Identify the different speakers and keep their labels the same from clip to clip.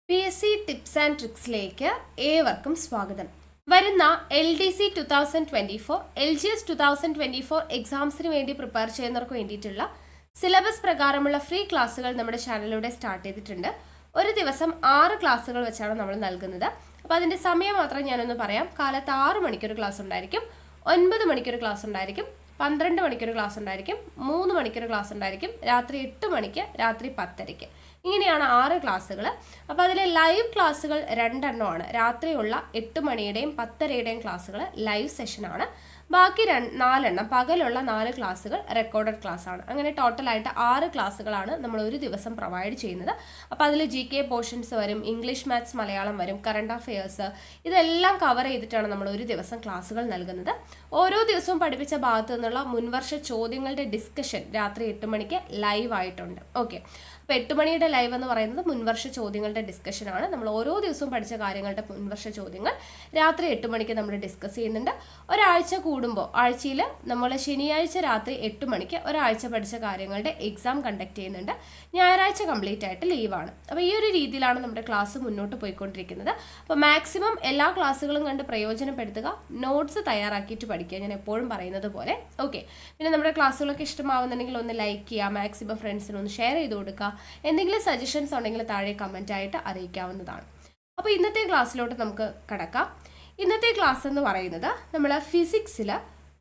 Speaker 1: PSC tips and ട്രിക്സിലേക്ക് ഏവർക്കും സ്വാഗതം. വരുന്ന LDC 2024, LGS 2024 എക്സാംസിന് വേണ്ടി പ്രിപ്പയർ ചെയ്യുന്നവർക്ക് വേണ്ടിയിട്ടുള്ള സിലബസ് പ്രകാരമുള്ള ഫ്രീ ക്ലാസ്സുകൾ നമ്മുടെ ചാനലിലൂടെ സ്റ്റാർട്ട് ചെയ്തിട്ടുണ്ട്. ഒരു ദിവസം 6 ക്ലാസ്സുകൾ വെച്ചാണ് നമ്മൾ നൽകുന്നത്. അപ്പോൾ അതിൻ്റെ സമയം മാത്രം ഞാനൊന്ന് പറയാം. കാലത്ത് 6 മണിക്കൊരു ക്ലാസ് ഉണ്ടായിരിക്കും, 9 മണിക്കൊരു ക്ലാസ് ഉണ്ടായിരിക്കും, 12 മണിക്കൊരു ക്ലാസ് ഉണ്ടായിരിക്കും, 3 മണിക്കൊരു ക്ലാസ് ഉണ്ടായിരിക്കും, രാത്രി 8 മണിക്ക്, രാത്രി 10:30. ഇങ്ങനെയാണ് 6 ക്ലാസ്സുകൾ. അപ്പോൾ അതിലെ ലൈവ് ക്ലാസ്സുകൾ 2 എണ്ണമാണ്. രാത്രിയുള്ള 8 മണിയുടെയും 10:30യുടെയും ക്ലാസ്സുകൾ ലൈവ് സെഷനാണ്. ബാക്കി 4 എണ്ണം പകലുള്ള 4 ക്ലാസ്സുകൾ റെക്കോർഡഡ് ക്ലാസ് ആണ്. അങ്ങനെ ടോട്ടലായിട്ട് 6 ക്ലാസ്സുകളാണ് നമ്മൾ ഒരു ദിവസം പ്രൊവൈഡ് ചെയ്യുന്നത്. അപ്പോൾ അതിൽ GK പോർഷൻസ് വരും, ഇംഗ്ലീഷ്, മാത്സ്, മലയാളം വരും, കറണ്ട് അഫയേഴ്സ്, ഇതെല്ലാം കവർ ചെയ്തിട്ടാണ് നമ്മൾ ഒരു ദിവസം ക്ലാസ്സുകൾ നൽകുന്നത്. ഓരോ ദിവസവും പഠിപ്പിച്ച ഭാഗത്തു നിന്നുള്ള മുൻവർഷ ചോദ്യങ്ങളുടെ ഡിസ്കഷൻ രാത്രി 8 മണിക്ക് ലൈവ് ആയിട്ടുണ്ട്. ഓക്കെ, അപ്പോൾ 8 മണിയുടെ ലൈവ് എന്ന് പറയുന്നത് മുൻവർഷ ചോദ്യങ്ങളുടെ ഡിസ്കഷനാണ്. നമ്മൾ ഓരോ ദിവസവും പഠിച്ച കാര്യങ്ങളുടെ മുൻവർഷ ചോദ്യങ്ങൾ രാത്രി 8 മണിക്ക് നമ്മൾ ഡിസ്കസ് ചെയ്യുന്നുണ്ട്. ഒരാഴ്ച കൂടുമ്പോൾ ആഴ്ചയിൽ നമ്മൾ ശനിയാഴ്ച രാത്രി 8 മണിക്ക് ഒരാഴ്ച പഠിച്ച കാര്യങ്ങളുടെ എക്സാം കണ്ടക്ട് ചെയ്യുന്നുണ്ട്. ഞായറാഴ്ച കംപ്ലീറ്റ് ആയിട്ട് ലീവാണ്. അപ്പോൾ ഈ ഒരു രീതിയിലാണ് നമ്മുടെ ക്ലാസ് മുന്നോട്ട് പോയിക്കൊണ്ടിരിക്കുന്നത്. അപ്പോൾ മാക്സിമം എല്ലാ ക്ലാസ്സുകളും കണ്ട് പ്രയോജനപ്പെടുത്തുക, നോട്ട്സ് തയ്യാറാക്കിയിട്ട് പഠിക്കുക, ഞാൻ എപ്പോഴും പറയുന്നത് പോലെ. ഓക്കെ, പിന്നെ നമ്മുടെ ക്ലാസ്സുകളൊക്കെ ഇഷ്ടമാവുന്നുണ്ടെങ്കിൽ ഒന്ന് ലൈക്ക് ചെയ്യുക, മാക്സിമം ഫ്രണ്ട്സിന് ഒന്ന് ഷെയർ ചെയ്ത് കൊടുക്കുക. എന്തെങ്കിലും സജഷൻസ് ഉണ്ടെങ്കിൽ താഴെ കമൻ്റ് ആയിട്ട് അറിയിക്കാവുന്നതാണ്. അപ്പോൾ ഇന്നത്തെ ക്ലാസ്സിലോട്ട് നമുക്ക് കടക്കാം. ഇന്നത്തെ ക്ലാസ് എന്ന് പറയുന്നത് നമ്മൾ ഫിസിക്സിൽ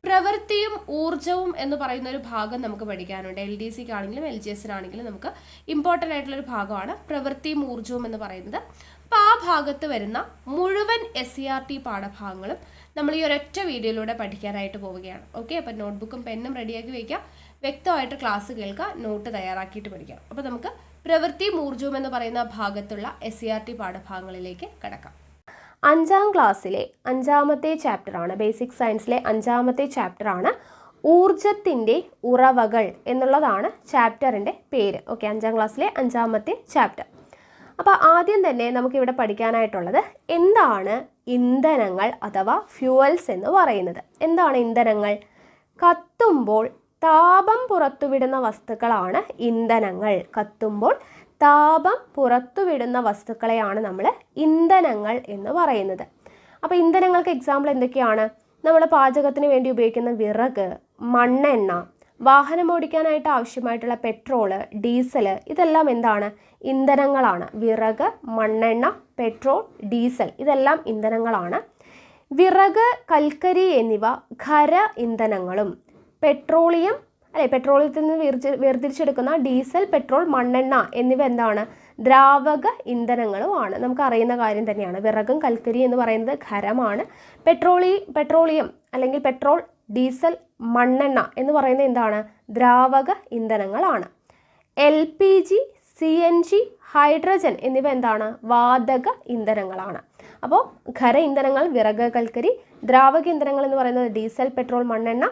Speaker 1: പ്രവൃത്തിയും ഊർജവും എന്ന് പറയുന്ന ഒരു ഭാഗം നമുക്ക് പഠിക്കാനുണ്ട്. LDCക്കാണെങ്കിലും LGSനാണെങ്കിലും നമുക്ക് ഇമ്പോർട്ടൻ്റ് ആയിട്ടുള്ളൊരു ഭാഗമാണ് പ്രവൃത്തിയും ഊർജവും എന്ന് പറയുന്നത്. അപ്പോൾ ആ ഭാഗത്ത് വരുന്ന മുഴുവൻ SCERT പാഠഭാഗങ്ങളും നമ്മൾ ഈ ഒരൊറ്റ വീഡിയോയിലൂടെ പഠിക്കാനായിട്ട് പോവുകയാണ്. ഓക്കെ, അപ്പോൾ നോട്ട്ബുക്കും പെന്നും റെഡിയാക്കി വയ്ക്കുക, വ്യക്തമായിട്ട് ക്ലാസ് കേൾക്കുക, നോട്ട് തയ്യാറാക്കിയിട്ട് പഠിക്കാം. അപ്പോൾ നമുക്ക് പ്രവൃത്തിയും ഊർജവും എന്ന് പറയുന്ന ഭാഗത്തുള്ള SCERT പാഠഭാഗങ്ങളിലേക്ക് കടക്കാം. 5ാം ക്ലാസ്സിലെ 5ാമത്തെ ചാപ്റ്ററാണ്, ബേസിക് സയൻസിലെ 5ാമത്തെ ചാപ്റ്ററാണ് ഊർജത്തിൻ്റെ ഉറവകൾ എന്നുള്ളതാണ് ചാപ്റ്ററിൻ്റെ പേര്. ഓക്കെ, 5ാം ക്ലാസ്സിലെ 5ാമത്തെ ചാപ്റ്റർ. അപ്പോൾ ആദ്യം തന്നെ നമുക്കിവിടെ പഠിക്കാനായിട്ടുള്ളത് എന്താണ് ഇന്ധനങ്ങൾ അഥവാ ഫ്യൂവൽസ് എന്ന് പറയുന്നത്. എന്താണ് ഇന്ധനങ്ങൾ? കത്തുമ്പോൾ താപം പുറത്തുവിടുന്ന വസ്തുക്കളാണ് ഇന്ധനങ്ങൾ. കത്തുമ്പോൾ താപം പുറത്തുവിടുന്ന വസ്തുക്കളെയാണ് നമ്മൾ ഇന്ധനങ്ങൾ എന്ന് പറയുന്നത്. അപ്പോൾ ഇന്ധനങ്ങൾക്ക് എക്സാമ്പിൾ എന്തൊക്കെയാണ്? നമ്മൾ പാചകത്തിന് വേണ്ടി ഉപയോഗിക്കുന്ന വിറക്, മണ്ണെണ്ണ, വാഹനം ഓടിക്കാനായിട്ട് ആവശ്യമായിട്ടുള്ള പെട്രോള്, ഡീസൽ, ഇതെല്ലാം എന്താണ്? ഇന്ധനങ്ങളാണ്. വിറക്, മണ്ണെണ്ണ, പെട്രോൾ, ഡീസൽ, ഇതെല്ലാം ഇന്ധനങ്ങളാണ്. വിറക്, കൽക്കരി എന്നിവ ഖര ഇന്ധനങ്ങളും പെട്രോളിയത്തിൽ നിന്ന് വേർതിരിച്ചെടുക്കുന്ന ഡീസൽ, പെട്രോൾ, മണ്ണെണ്ണ എന്നിവ എന്താണ്? ദ്രാവക ഇന്ധനങ്ങളുമാണ്. നമുക്ക് അറിയുന്ന കാര്യം തന്നെയാണ്. വിറകും കൽക്കരി എന്ന് പറയുന്നത് ഖരമാണ്. പെട്രോളിയം അല്ലെങ്കിൽ പെട്രോൾ, ഡീസൽ, മണ്ണെണ്ണ എന്ന് പറയുന്നത് എന്താണ്? ദ്രാവക ഇന്ധനങ്ങളാണ്. LPG, CNG, ഹൈഡ്രജൻ എന്നിവ എന്താണ്? വാതക ഇന്ധനങ്ങളാണ്. അപ്പോൾ ഖര ഇന്ധനങ്ങൾ വിറക്, കൽക്കരി, ദ്രാവക ഇന്ധനങ്ങൾ എന്ന് പറയുന്നത് ഡീസൽ, പെട്രോൾ, മണ്ണെണ്ണ,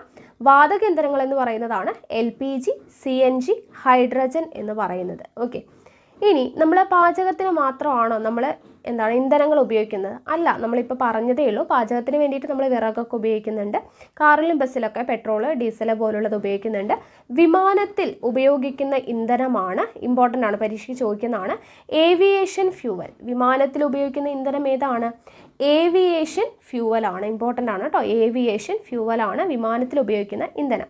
Speaker 1: വാതക ഇന്ധനങ്ങൾ എന്ന് പറയുന്നതാണ് LPG, CNG, ഹൈഡ്രജൻ എന്ന് പറയുന്നത്. ഓക്കെ, ഇനി നമ്മൾ പാചകത്തിന് മാത്രമാണോ നമ്മൾ ഇന്ധനങ്ങൾ ഉപയോഗിക്കുന്നത്? അല്ല, നമ്മളിപ്പോൾ പറഞ്ഞതേ ഉള്ളൂ. പാചകത്തിന് വേണ്ടിയിട്ട് നമ്മൾ വിറകൊക്കെ ഉപയോഗിക്കുന്നുണ്ട്. കാറിലും ബസ്സിലൊക്കെ പെട്രോൾ, ഡീസൽ പോലുള്ളത് ഉപയോഗിക്കുന്നുണ്ട്. വിമാനത്തിൽ ഉപയോഗിക്കുന്ന ഇന്ധനമാണ്, ഇമ്പോർട്ടൻ്റ് ആണ്, പരീക്ഷയ്ക്ക് ചോദിക്കുന്നതാണ്, ഏവിയേഷൻ ഫ്യൂവൽ. വിമാനത്തിൽ ഉപയോഗിക്കുന്ന ഇന്ധനം ഏതാണ്? ഏവിയേഷൻ ഫ്യൂവലാണ്. ഇമ്പോർട്ടൻ്റ് ആണ് കേട്ടോ. ഏവിയേഷൻ ഫ്യൂവലാണ് വിമാനത്തിൽ ഉപയോഗിക്കുന്ന ഇന്ധനം.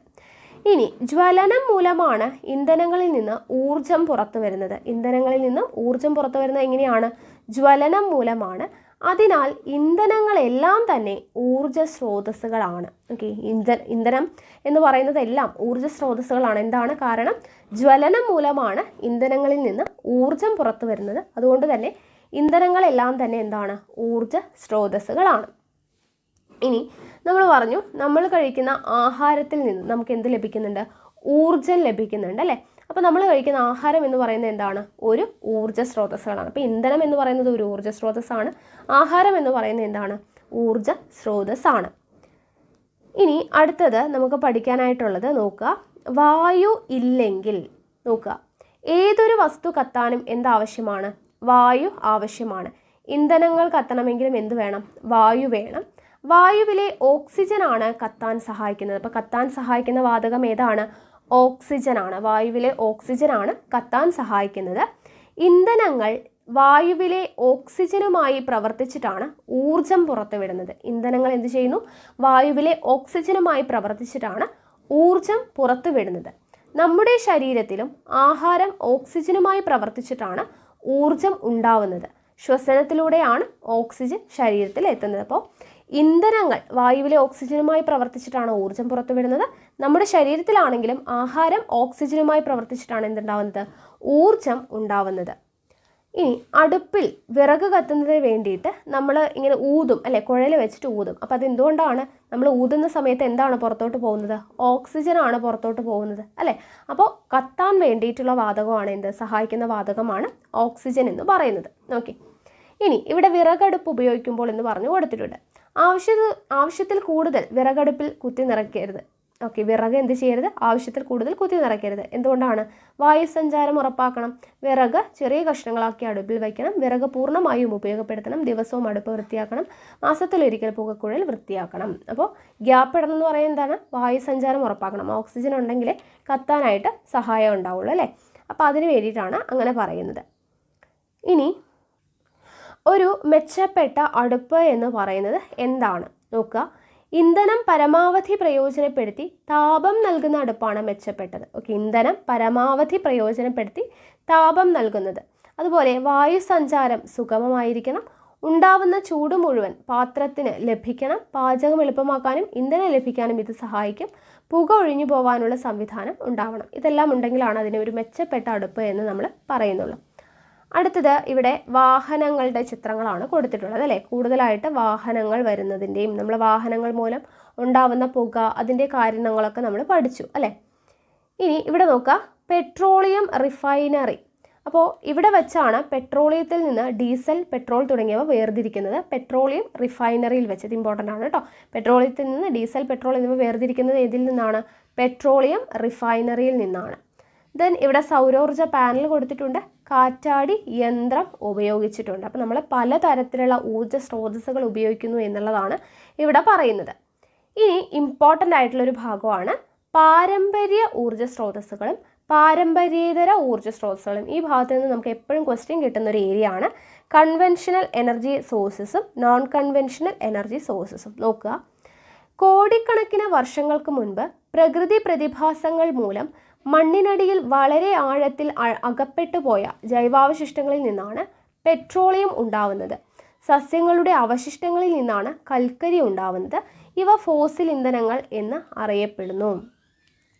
Speaker 1: ഇനി ജ്വലനം മൂലമാണ് ഇന്ധനങ്ങളിൽ നിന്ന് ഊർജം പുറത്തു വരുന്നത്. ഇന്ധനങ്ങളിൽ നിന്ന് ഊർജം പുറത്തു വരുന്നത് എങ്ങനെയാണ്? ജ്വലനം മൂലമാണ്. അതിനാൽ ഇന്ധനങ്ങളെല്ലാം തന്നെ ഊർജ സ്രോതസ്സുകളാണ്. ഓക്കെ, ഇന്ധനം എന്ന് പറയുന്നത് എല്ലാം ഊർജ സ്രോതസ്സുകളാണ്. എന്താണ് കാരണം? ജ്വലനം മൂലമാണ് ഇന്ധനങ്ങളിൽ നിന്ന് ഊർജം പുറത്തു വരുന്നത്. അതുകൊണ്ട് തന്നെ ഇന്ധനങ്ങളെല്ലാം തന്നെ എന്താണ്? ഊർജ സ്രോതസ്സുകളാണ്. ഇനി നമ്മൾ പറഞ്ഞു, നമ്മൾ കഴിക്കുന്ന ആഹാരത്തിൽ നിന്ന് നമുക്ക് എന്ത് ലഭിക്കുന്നുണ്ട്? ഊർജം ലഭിക്കുന്നുണ്ട് അല്ലേ? അപ്പോൾ നമ്മൾ കഴിക്കുന്ന ആഹാരം എന്ന് പറയുന്നത് എന്താണ്? ഒരു ഊർജ സ്രോതസ്സുകളാണ്. അപ്പോൾ ഇന്ധനം എന്ന് പറയുന്നത് ഒരു ഊർജ സ്രോതസ്സാണ്. ആഹാരം എന്ന് പറയുന്നത് എന്താണ്? ഊർജ സ്രോതസ്സാണ്. ഇനി അടുത്തത് നമുക്ക് പഠിക്കാനായിട്ടുള്ളത് നോക്കുക, വായു ഇല്ലെങ്കിൽ. നോക്കുക, ഏതൊരു വസ്തു കത്താനും എന്താവശ്യമാണ്? വായു ആവശ്യമാണ്. ഇന്ധനങ്ങൾ കത്തണമെങ്കിലും എന്ത് വേണം? വായു വേണം. വായുവിലെ ഓക്സിജനാണ് കത്താൻ സഹായിക്കുന്നത്. അപ്പോൾ കത്താൻ സഹായിക്കുന്ന വാതകം ഏതാണ്? ഓക്സിജനാണ്. വായുവിലെ ഓക്സിജനാണ് കത്താൻ സഹായിക്കുന്നത്. ഇന്ധനങ്ങൾ വായുവിലെ ഓക്സിജനുമായി പ്രവർത്തിച്ചിട്ടാണ് ഊർജം പുറത്തുവിടുന്നത്. ഇന്ധനങ്ങൾ എന്ത് ചെയ്യുന്നു? വായുവിലെ ഓക്സിജനുമായി പ്രവർത്തിച്ചിട്ടാണ് ഊർജം പുറത്തുവിടുന്നത്. നമ്മുടെ ശരീരത്തിലും ആഹാരം ഓക്സിജനുമായി പ്രവർത്തിച്ചിട്ടാണ് ഊർജം ഉണ്ടാവുന്നത്. ശ്വസനത്തിലൂടെയാണ് ഓക്സിജൻ ശരീരത്തിൽ എത്തുന്നത്. അപ്പോൾ ഇന്ധനങ്ങൾ വായുവിലെ ഓക്സിജനുമായി പ്രവർത്തിച്ചിട്ടാണ് ഊർജം പുറത്തുവിടുന്നത്. നമ്മുടെ ശരീരത്തിലാണെങ്കിലും ആഹാരം ഓക്സിജനുമായി പ്രവർത്തിച്ചിട്ടാണ് എന്തുണ്ടാവുന്നത്? ഊർജം ഉണ്ടാവുന്നത്. ഇനി അടുപ്പിൽ വിറക് കത്തുന്നതിന് വേണ്ടിയിട്ട് നമ്മൾ ഇങ്ങനെ ഊതും അല്ലെ, കുഴൽ വെച്ചിട്ട് ഊതും. അപ്പോൾ അതെന്തുകൊണ്ടാണ്? നമ്മൾ ഊതുന്ന സമയത്ത് എന്താണ് പുറത്തോട്ട് പോകുന്നത്? ഓക്സിജനാണ് പുറത്തോട്ട് പോകുന്നത് അല്ലേ. അപ്പോൾ കത്താൻ വേണ്ടിയിട്ടുള്ള വാതകമാണ് എന്ത്? സഹായിക്കുന്ന വാതകമാണ് ഓക്സിജൻ എന്ന് പറയുന്നത്. ഓക്കെ, ഇനി ഇവിടെ വിറകടുപ്പ് ഉപയോഗിക്കുമ്പോൾ എന്ന് പറഞ്ഞു കൊടുത്തിട്ടുണ്ട്. ആവശ്യത്തിൽ കൂടുതൽ വിറകടുപ്പിൽ കുത്തി നിറയ്ക്കരുത്. ഓക്കെ, വിറക് എന്ത് ചെയ്യരുത്? ആവശ്യത്തിൽ കൂടുതൽ കുത്തി നിറയ്ക്കരുത്. എന്തുകൊണ്ടാണ്? വായുസഞ്ചാരം ഉറപ്പാക്കണം. വിറക് ചെറിയ കഷ്ണങ്ങളാക്കി അടുപ്പിൽ വയ്ക്കണം. വിറക് പൂർണ്ണമായും ഉപയോഗപ്പെടുത്തണം. ദിവസവും അടുപ്പ് വൃത്തിയാക്കണം. മാസത്തിലൊരിക്കൽ പുകക്കുഴൽ വൃത്തിയാക്കണം. അപ്പോൾ ഗ്യാപ്പ് ഇടണം എന്ന് പറയുന്നത് എന്താണ്? വായുസഞ്ചാരം ഉറപ്പാക്കണം. ഓക്സിജൻ ഉണ്ടെങ്കിലേ കത്താനായിട്ട് സഹായം ഉണ്ടാവുള്ളൂ അല്ലേ. അപ്പോൾ അതിന് വേണ്ടിയിട്ടാണ് അങ്ങനെ പറയുന്നത്. ഇനി ഒരു മെച്ചപ്പെട്ട അടുപ്പ് എന്ന് പറയുന്നത് എന്താണ് നോക്കുക. ഇന്ധനം പരമാവധി പ്രയോജനപ്പെടുത്തി താപം നൽകുന്ന അടുപ്പാണ് മെച്ചപ്പെട്ടത്. ഓക്കെ, ഇന്ധനം പരമാവധി പ്രയോജനപ്പെടുത്തി താപം നൽകുന്നത്. അതുപോലെ വായുസഞ്ചാരം സുഗമമായിരിക്കണം. ഉണ്ടാവുന്ന ചൂട് മുഴുവൻ പാത്രത്തിന് ലഭിക്കണം. പാചകം എളുപ്പമാക്കാനും ഇന്ധനം ലഭിക്കാനും ഇത് സഹായിക്കും. പുക ഒഴിഞ്ഞു പോകാനുള്ള സംവിധാനം ഉണ്ടാവണം. ഇതെല്ലാം ഉണ്ടെങ്കിലാണ് അതിനെ ഒരു മെച്ചപ്പെട്ട അടുപ്പ് എന്ന് നമ്മൾ പറയുന്നുള്ളൂ. അടുത്തത് ഇവിടെ വാഹനങ്ങളുടെ ചിത്രങ്ങളാണ് കൊടുത്തിട്ടുള്ളത് അല്ലേ. കൂടുതലായിട്ട് വാഹനങ്ങൾ വരുന്നതിൻ്റെയും നമ്മൾ വാഹനങ്ങൾ മൂലം ഉണ്ടാവുന്ന പുക അതിൻ്റെ കാരണങ്ങളൊക്കെ നമ്മൾ പഠിച്ചു അല്ലേ. ഇനി ഇവിടെ നോക്കുക, പെട്രോളിയം റിഫൈനറി. അപ്പോൾ ഇവിടെ വെച്ചാണ് പെട്രോളിയത്തിൽ നിന്ന് ഡീസൽ, പെട്രോൾ തുടങ്ങിയവ വേർതിരിക്കുന്നത്. പെട്രോളിയം റിഫൈനറിയിൽ വെച്ച്. ഇത് ഇമ്പോർട്ടൻ്റ് ആണ് കേട്ടോ. പെട്രോളിയത്തിൽ നിന്ന് ഡീസൽ, പെട്രോൾ എന്നിവ വേർതിരിക്കുന്നത് ഇതിൽ നിന്നാണ്? പെട്രോളിയം റിഫൈനറിയിൽ നിന്നാണ്. ദെൻ ഇവിടെ സൗരോർജ്ജ പാനൽ കൊടുത്തിട്ടുണ്ട്. കാറ്റാടി യന്ത്രം ഉപയോഗിച്ചിട്ടുണ്ട്. അപ്പോൾ നമ്മൾ പലതരത്തിലുള്ള ഊർജ്ജ സ്രോതസ്സുകൾ ഉപയോഗിക്കുന്നു എന്നുള്ളതാണ് ഇവിടെ പറയുന്നത്. ഇനി ഇമ്പോർട്ടൻ്റ് ആയിട്ടുള്ളൊരു ഭാഗമാണ് പാരമ്പര്യ ഊർജ്ജ സ്രോതസ്സുകളും പാരമ്പര്യേതര ഊർജ്ജ സ്രോതസ്സുകളും. ഈ ഭാഗത്ത് നിന്ന് നമുക്ക് എപ്പോഴും ക്വസ്റ്റ്യൻ കിട്ടുന്ന ഒരു ഏരിയ ആണ് കൺവെൻഷണൽ എനർജി സോഴ്സസും നോൺ കൺവെൻഷണൽ എനർജി സോഴ്സസും. നോക്കുക, കോടിക്കണക്കിന് വർഷങ്ങൾക്ക് മുൻപ് പ്രകൃതി പ്രതിഭാസങ്ങൾ മൂലം മണ്ണിനടിയിൽ വളരെ ആഴത്തിൽ അകപ്പെട്ടു പോയ ജൈവാവശിഷ്ടങ്ങളിൽ നിന്നാണ് പെട്രോളിയം ഉണ്ടാവുന്നത്. സസ്യങ്ങളുടെ അവശിഷ്ടങ്ങളിൽ നിന്നാണ് കൽക്കരി ഉണ്ടാവുന്നത്. ഇവ ഫോസിൽ ഇന്ധനങ്ങൾ എന്ന് അറിയപ്പെടുന്നു.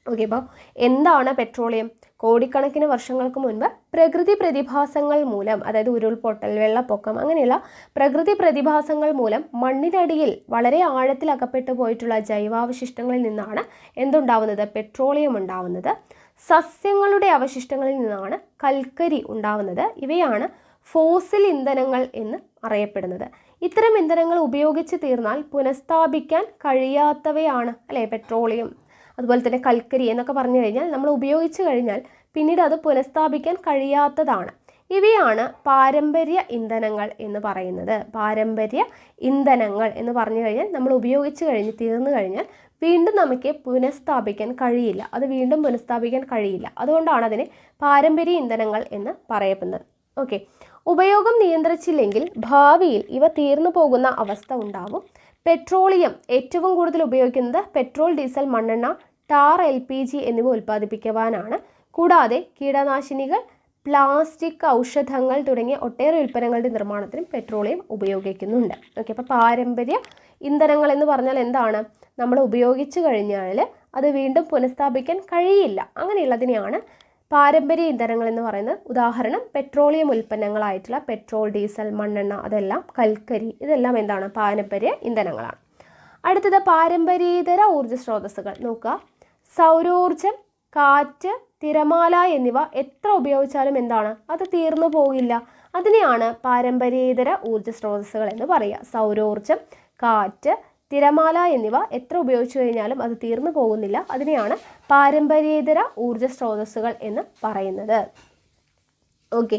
Speaker 1: ഓക്കെ, അപ്പോൾ എന്താണ് പെട്രോളിയം? കോടിക്കണക്കിന് വർഷങ്ങൾക്ക് മുൻപ് പ്രകൃതി പ്രതിഭാസങ്ങൾ മൂലം, അതായത് ഉരുൾപൊട്ടൽ, വെള്ളപ്പൊക്കം, അങ്ങനെയുള്ള പ്രകൃതി പ്രതിഭാസങ്ങൾ മൂലം മണ്ണിനടിയിൽ വളരെ ആഴത്തിൽ അകപ്പെട്ടു പോയിട്ടുള്ള ജൈവാവശിഷ്ടങ്ങളിൽ നിന്നാണ് എന്തുണ്ടാവുന്നത്? പെട്രോളിയം ഉണ്ടാവുന്നത്. സസ്യങ്ങളുടെ അവശിഷ്ടങ്ങളിൽ നിന്നാണ് കൽക്കരി ഉണ്ടാവുന്നത്. ഇവയാണ് ഫോസിൽ ഇന്ധനങ്ങൾ എന്ന് അറിയപ്പെടുന്നത്. ഇത്തരം ഇന്ധനങ്ങൾ ഉപയോഗിച്ച് തീർന്നാൽ പുനഃസ്ഥാപിക്കാൻ കഴിയാത്തവയാണ് അല്ലേ പെട്രോളിയം, അതുപോലെ തന്നെ കൽക്കരി എന്നൊക്കെ പറഞ്ഞു കഴിഞ്ഞാൽ നമ്മൾ ഉപയോഗിച്ച് കഴിഞ്ഞാൽ പിന്നീട് അത് പുനഃസ്ഥാപിക്കാൻ കഴിയാത്തതാണ്. ഇവയാണ് പാരമ്പര്യ ഇന്ധനങ്ങൾ എന്ന് പറയുന്നത്. പാരമ്പര്യ ഇന്ധനങ്ങൾ എന്ന് പറഞ്ഞു കഴിഞ്ഞാൽ നമ്മൾ ഉപയോഗിച്ച് കഴിഞ്ഞ് തീർന്നു കഴിഞ്ഞാൽ വീണ്ടും നമുക്ക് പുനഃസ്ഥാപിക്കാൻ കഴിയില്ല. അത് വീണ്ടും പുനഃസ്ഥാപിക്കാൻ കഴിയില്ല. അതുകൊണ്ടാണ് അതിനെ പാരമ്പര്യ ഇന്ധനങ്ങൾ എന്ന് പറയപ്പെടുന്നത്. ഓക്കെ, ഉപയോഗം നിയന്ത്രിച്ചില്ലെങ്കിൽ ഭാവിയിൽ ഇവ തീർന്നു പോകുന്ന അവസ്ഥ ഉണ്ടാവും. പെട്രോളിയം ഏറ്റവും കൂടുതൽ ഉപയോഗിക്കുന്നത് പെട്രോൾ, ഡീസൽ, മണ്ണെണ്ണ, ടാർ, LPG എന്നിവ ഉൽപ്പാദിപ്പിക്കുവാനാണ്. കൂടാതെ കീടനാശിനികൾ, പ്ലാസ്റ്റിക്, ഔഷധങ്ങൾ തുടങ്ങിയ ഒട്ടേറെ ഉൽപ്പന്നങ്ങളുടെ നിർമ്മാണത്തിനും പെട്രോളിയം ഉപയോഗിക്കുന്നുണ്ട്. ഓക്കെ, അപ്പോൾ പാരമ്പര്യ ഇന്ധനങ്ങൾ എന്ന് പറഞ്ഞാൽ എന്താണ്? നമ്മൾ ഉപയോഗിച്ച് കഴിഞ്ഞാൽ അത് വീണ്ടും പുനഃസ്ഥാപിക്കാൻ കഴിയില്ല. അങ്ങനെയുള്ളതിനെയാണ് പാരമ്പര്യ ഇന്ധനങ്ങൾ എന്ന് പറയുന്നത്. ഉദാഹരണം പെട്രോളിയം ഉൽപ്പന്നങ്ങളായിട്ടുള്ള പെട്രോൾ, ഡീസൽ, മണ്ണെണ്ണ, അതെല്ലാം കൽക്കരി, ഇതെല്ലാം എന്താണ്? പാരമ്പര്യ ഇന്ധനങ്ങളാണ്. അടുത്തത് പാരമ്പര്യേതര ഊർജ്ജ സ്രോതസ്സുകൾ. നോക്കുക, സൗരോർജ്ജം, കാറ്റ്, തിരമാല എന്നിവ എത്ര ഉപയോഗിച്ചാലും എന്താണ്? അത് തീർന്നു പോകില്ല. അതിനെയാണ് പാരമ്പര്യേതര ഊർജ്ജ സ്രോതസ്സുകൾ എന്ന് പറയുക. സൗരോർജ്ജം, കാറ്റ്, തിരമാല എന്നിവ എത്ര ഉപയോഗിച്ചു കഴിഞ്ഞാലും അത് തീർന്നു പോകുന്നില്ല. അതിനെയാണ് പാരമ്പര്യേതര ഊർജ്ജ സ്രോതസ്സുകൾ എന്ന് പറയുന്നത്. ഓക്കെ,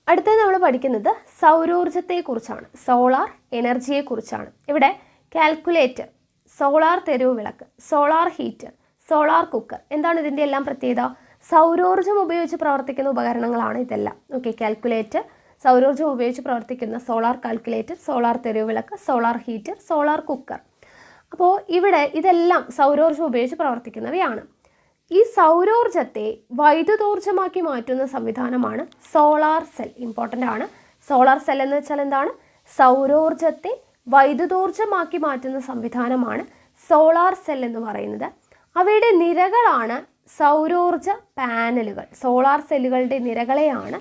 Speaker 1: അടുത്തത് നമ്മൾ പഠിക്കുന്നത് സൗരോർജ്ജത്തെക്കുറിച്ചാണ്, സോളാർ എനർജിയെക്കുറിച്ചാണ്. ഇവിടെ കാൽക്കുലേറ്റർ, സോളാർ തെരുവ് വിളക്ക്, സോളാർ ഹീറ്റർ, സോളാർ കുക്കർ. എന്താണ് ഇതിൻ്റെ എല്ലാം പ്രത്യേകത? സൗരോർജ്ജം ഉപയോഗിച്ച് പ്രവർത്തിക്കുന്ന ഉപകരണങ്ങളാണ് ഇതെല്ലാം. ഓക്കെ, കാൽക്കുലേറ്റർ, സൗരോർജ്ജം ഉപയോഗിച്ച് പ്രവർത്തിക്കുന്ന സോളാർ കാൽക്കുലേറ്റർ, സോളാർ തെരുവിളക്ക്, സോളാർ ഹീറ്റർ, സോളാർ കുക്കർ. അപ്പോൾ ഇവിടെ ഇതെല്ലാം സൗരോർജ്ജം ഉപയോഗിച്ച് പ്രവർത്തിക്കുന്നവയാണ്. ഈ സൗരോർജ്ജത്തെ വൈദ്യുതോർജ്ജമാക്കി മാറ്റുന്ന സംവിധാനമാണ് സോളാർ സെൽ. ഇമ്പോർട്ടൻ്റ് ആണ്. സോളാർ സെൽ എന്ന് വെച്ചാൽ എന്താണ്? സൗരോർജ്ജത്തെ വൈദ്യുതോർജ്ജമാക്കി മാറ്റുന്ന സംവിധാനമാണ് സോളാർ സെൽ എന്ന് പറയുന്നത്. അവയുടെ നിരകളാണ് സൗരോർജ്ജ പാനലുകൾ. സോളാർ സെല്ലുകളുടെ നിരകളെയാണ്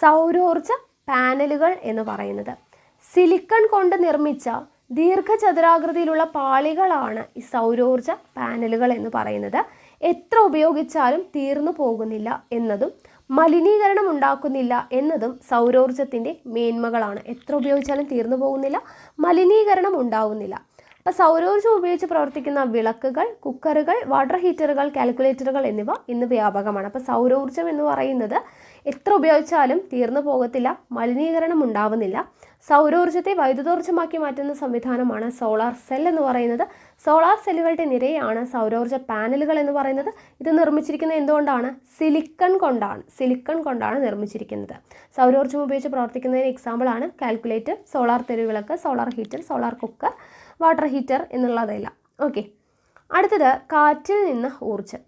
Speaker 1: സൗരോർജ്ജ പാനലുകൾ എന്ന് പറയുന്നത്. സിലിക്കൺ കൊണ്ട് നിർമ്മിച്ച ദീർഘചതുരാകൃതിയിലുള്ള പാളികളാണ് ഈ സൗരോർജ്ജ പാനലുകൾ എന്ന് പറയുന്നത്. എത്ര ഉപയോഗിച്ചാലും തീർന്നു പോകുന്നില്ല എന്നതും മലിനീകരണം ഉണ്ടാക്കുന്നില്ല എന്നതും സൗരോർജ്ജത്തിൻ്റെ മേന്മകളാണ്. എത്ര ഉപയോഗിച്ചാലും തീർന്നു പോകുന്നില്ല, മലിനീകരണം ഉണ്ടാവുന്നില്ല. അപ്പോൾ സൗരോർജ്ജം ഉപയോഗിച്ച് പ്രവർത്തിക്കുന്ന വിളക്കുകൾ, കുക്കറുകൾ, വാട്ടർ ഹീറ്ററുകൾ, കാൽക്കുലേറ്ററുകൾ എന്നിവ ഇന്ന് വ്യാപകമാണ്. അപ്പോൾ സൗരോർജ്ജം എന്ന് പറയുന്നത് എത്ര ഉപയോഗിച്ചാലും തീർന്നു പോകത്തില്ല, മലിനീകരണം ഉണ്ടാവുന്നില്ല. സൗരോർജ്ജത്തെ വൈദ്യുതോർജ്ജമാക്കി മാറ്റുന്ന സംവിധാനമാണ് സോളാർ സെൽ എന്ന് പറയുന്നത്. സോളാർ സെല്ലുകളുടെ നിരയാണ് സൗരോർജ്ജ പാനലുകൾ എന്ന് പറയുന്നത്. ഇത് നിർമ്മിച്ചിരിക്കുന്നത് എന്തുകൊണ്ടാണ്? സിലിക്കൺ കൊണ്ടാണ്. സിലിക്കൺ കൊണ്ടാണ് നിർമ്മിച്ചിരിക്കുന്നത്. സൗരോർജ്ജം ഉപയോഗിച്ച് പ്രവർത്തിക്കുന്നതിന് എക്സാമ്പിളാണ് കാൽക്കുലേറ്റർ, സോളാർ തെരുവിളക്ക്, solar heater, solar cooker, water heater എന്നുള്ളതെല്ലാം. ഓക്കെ, അടുത്തത് കാറ്റിൽ നിന്ന് ഊർജ്ജം.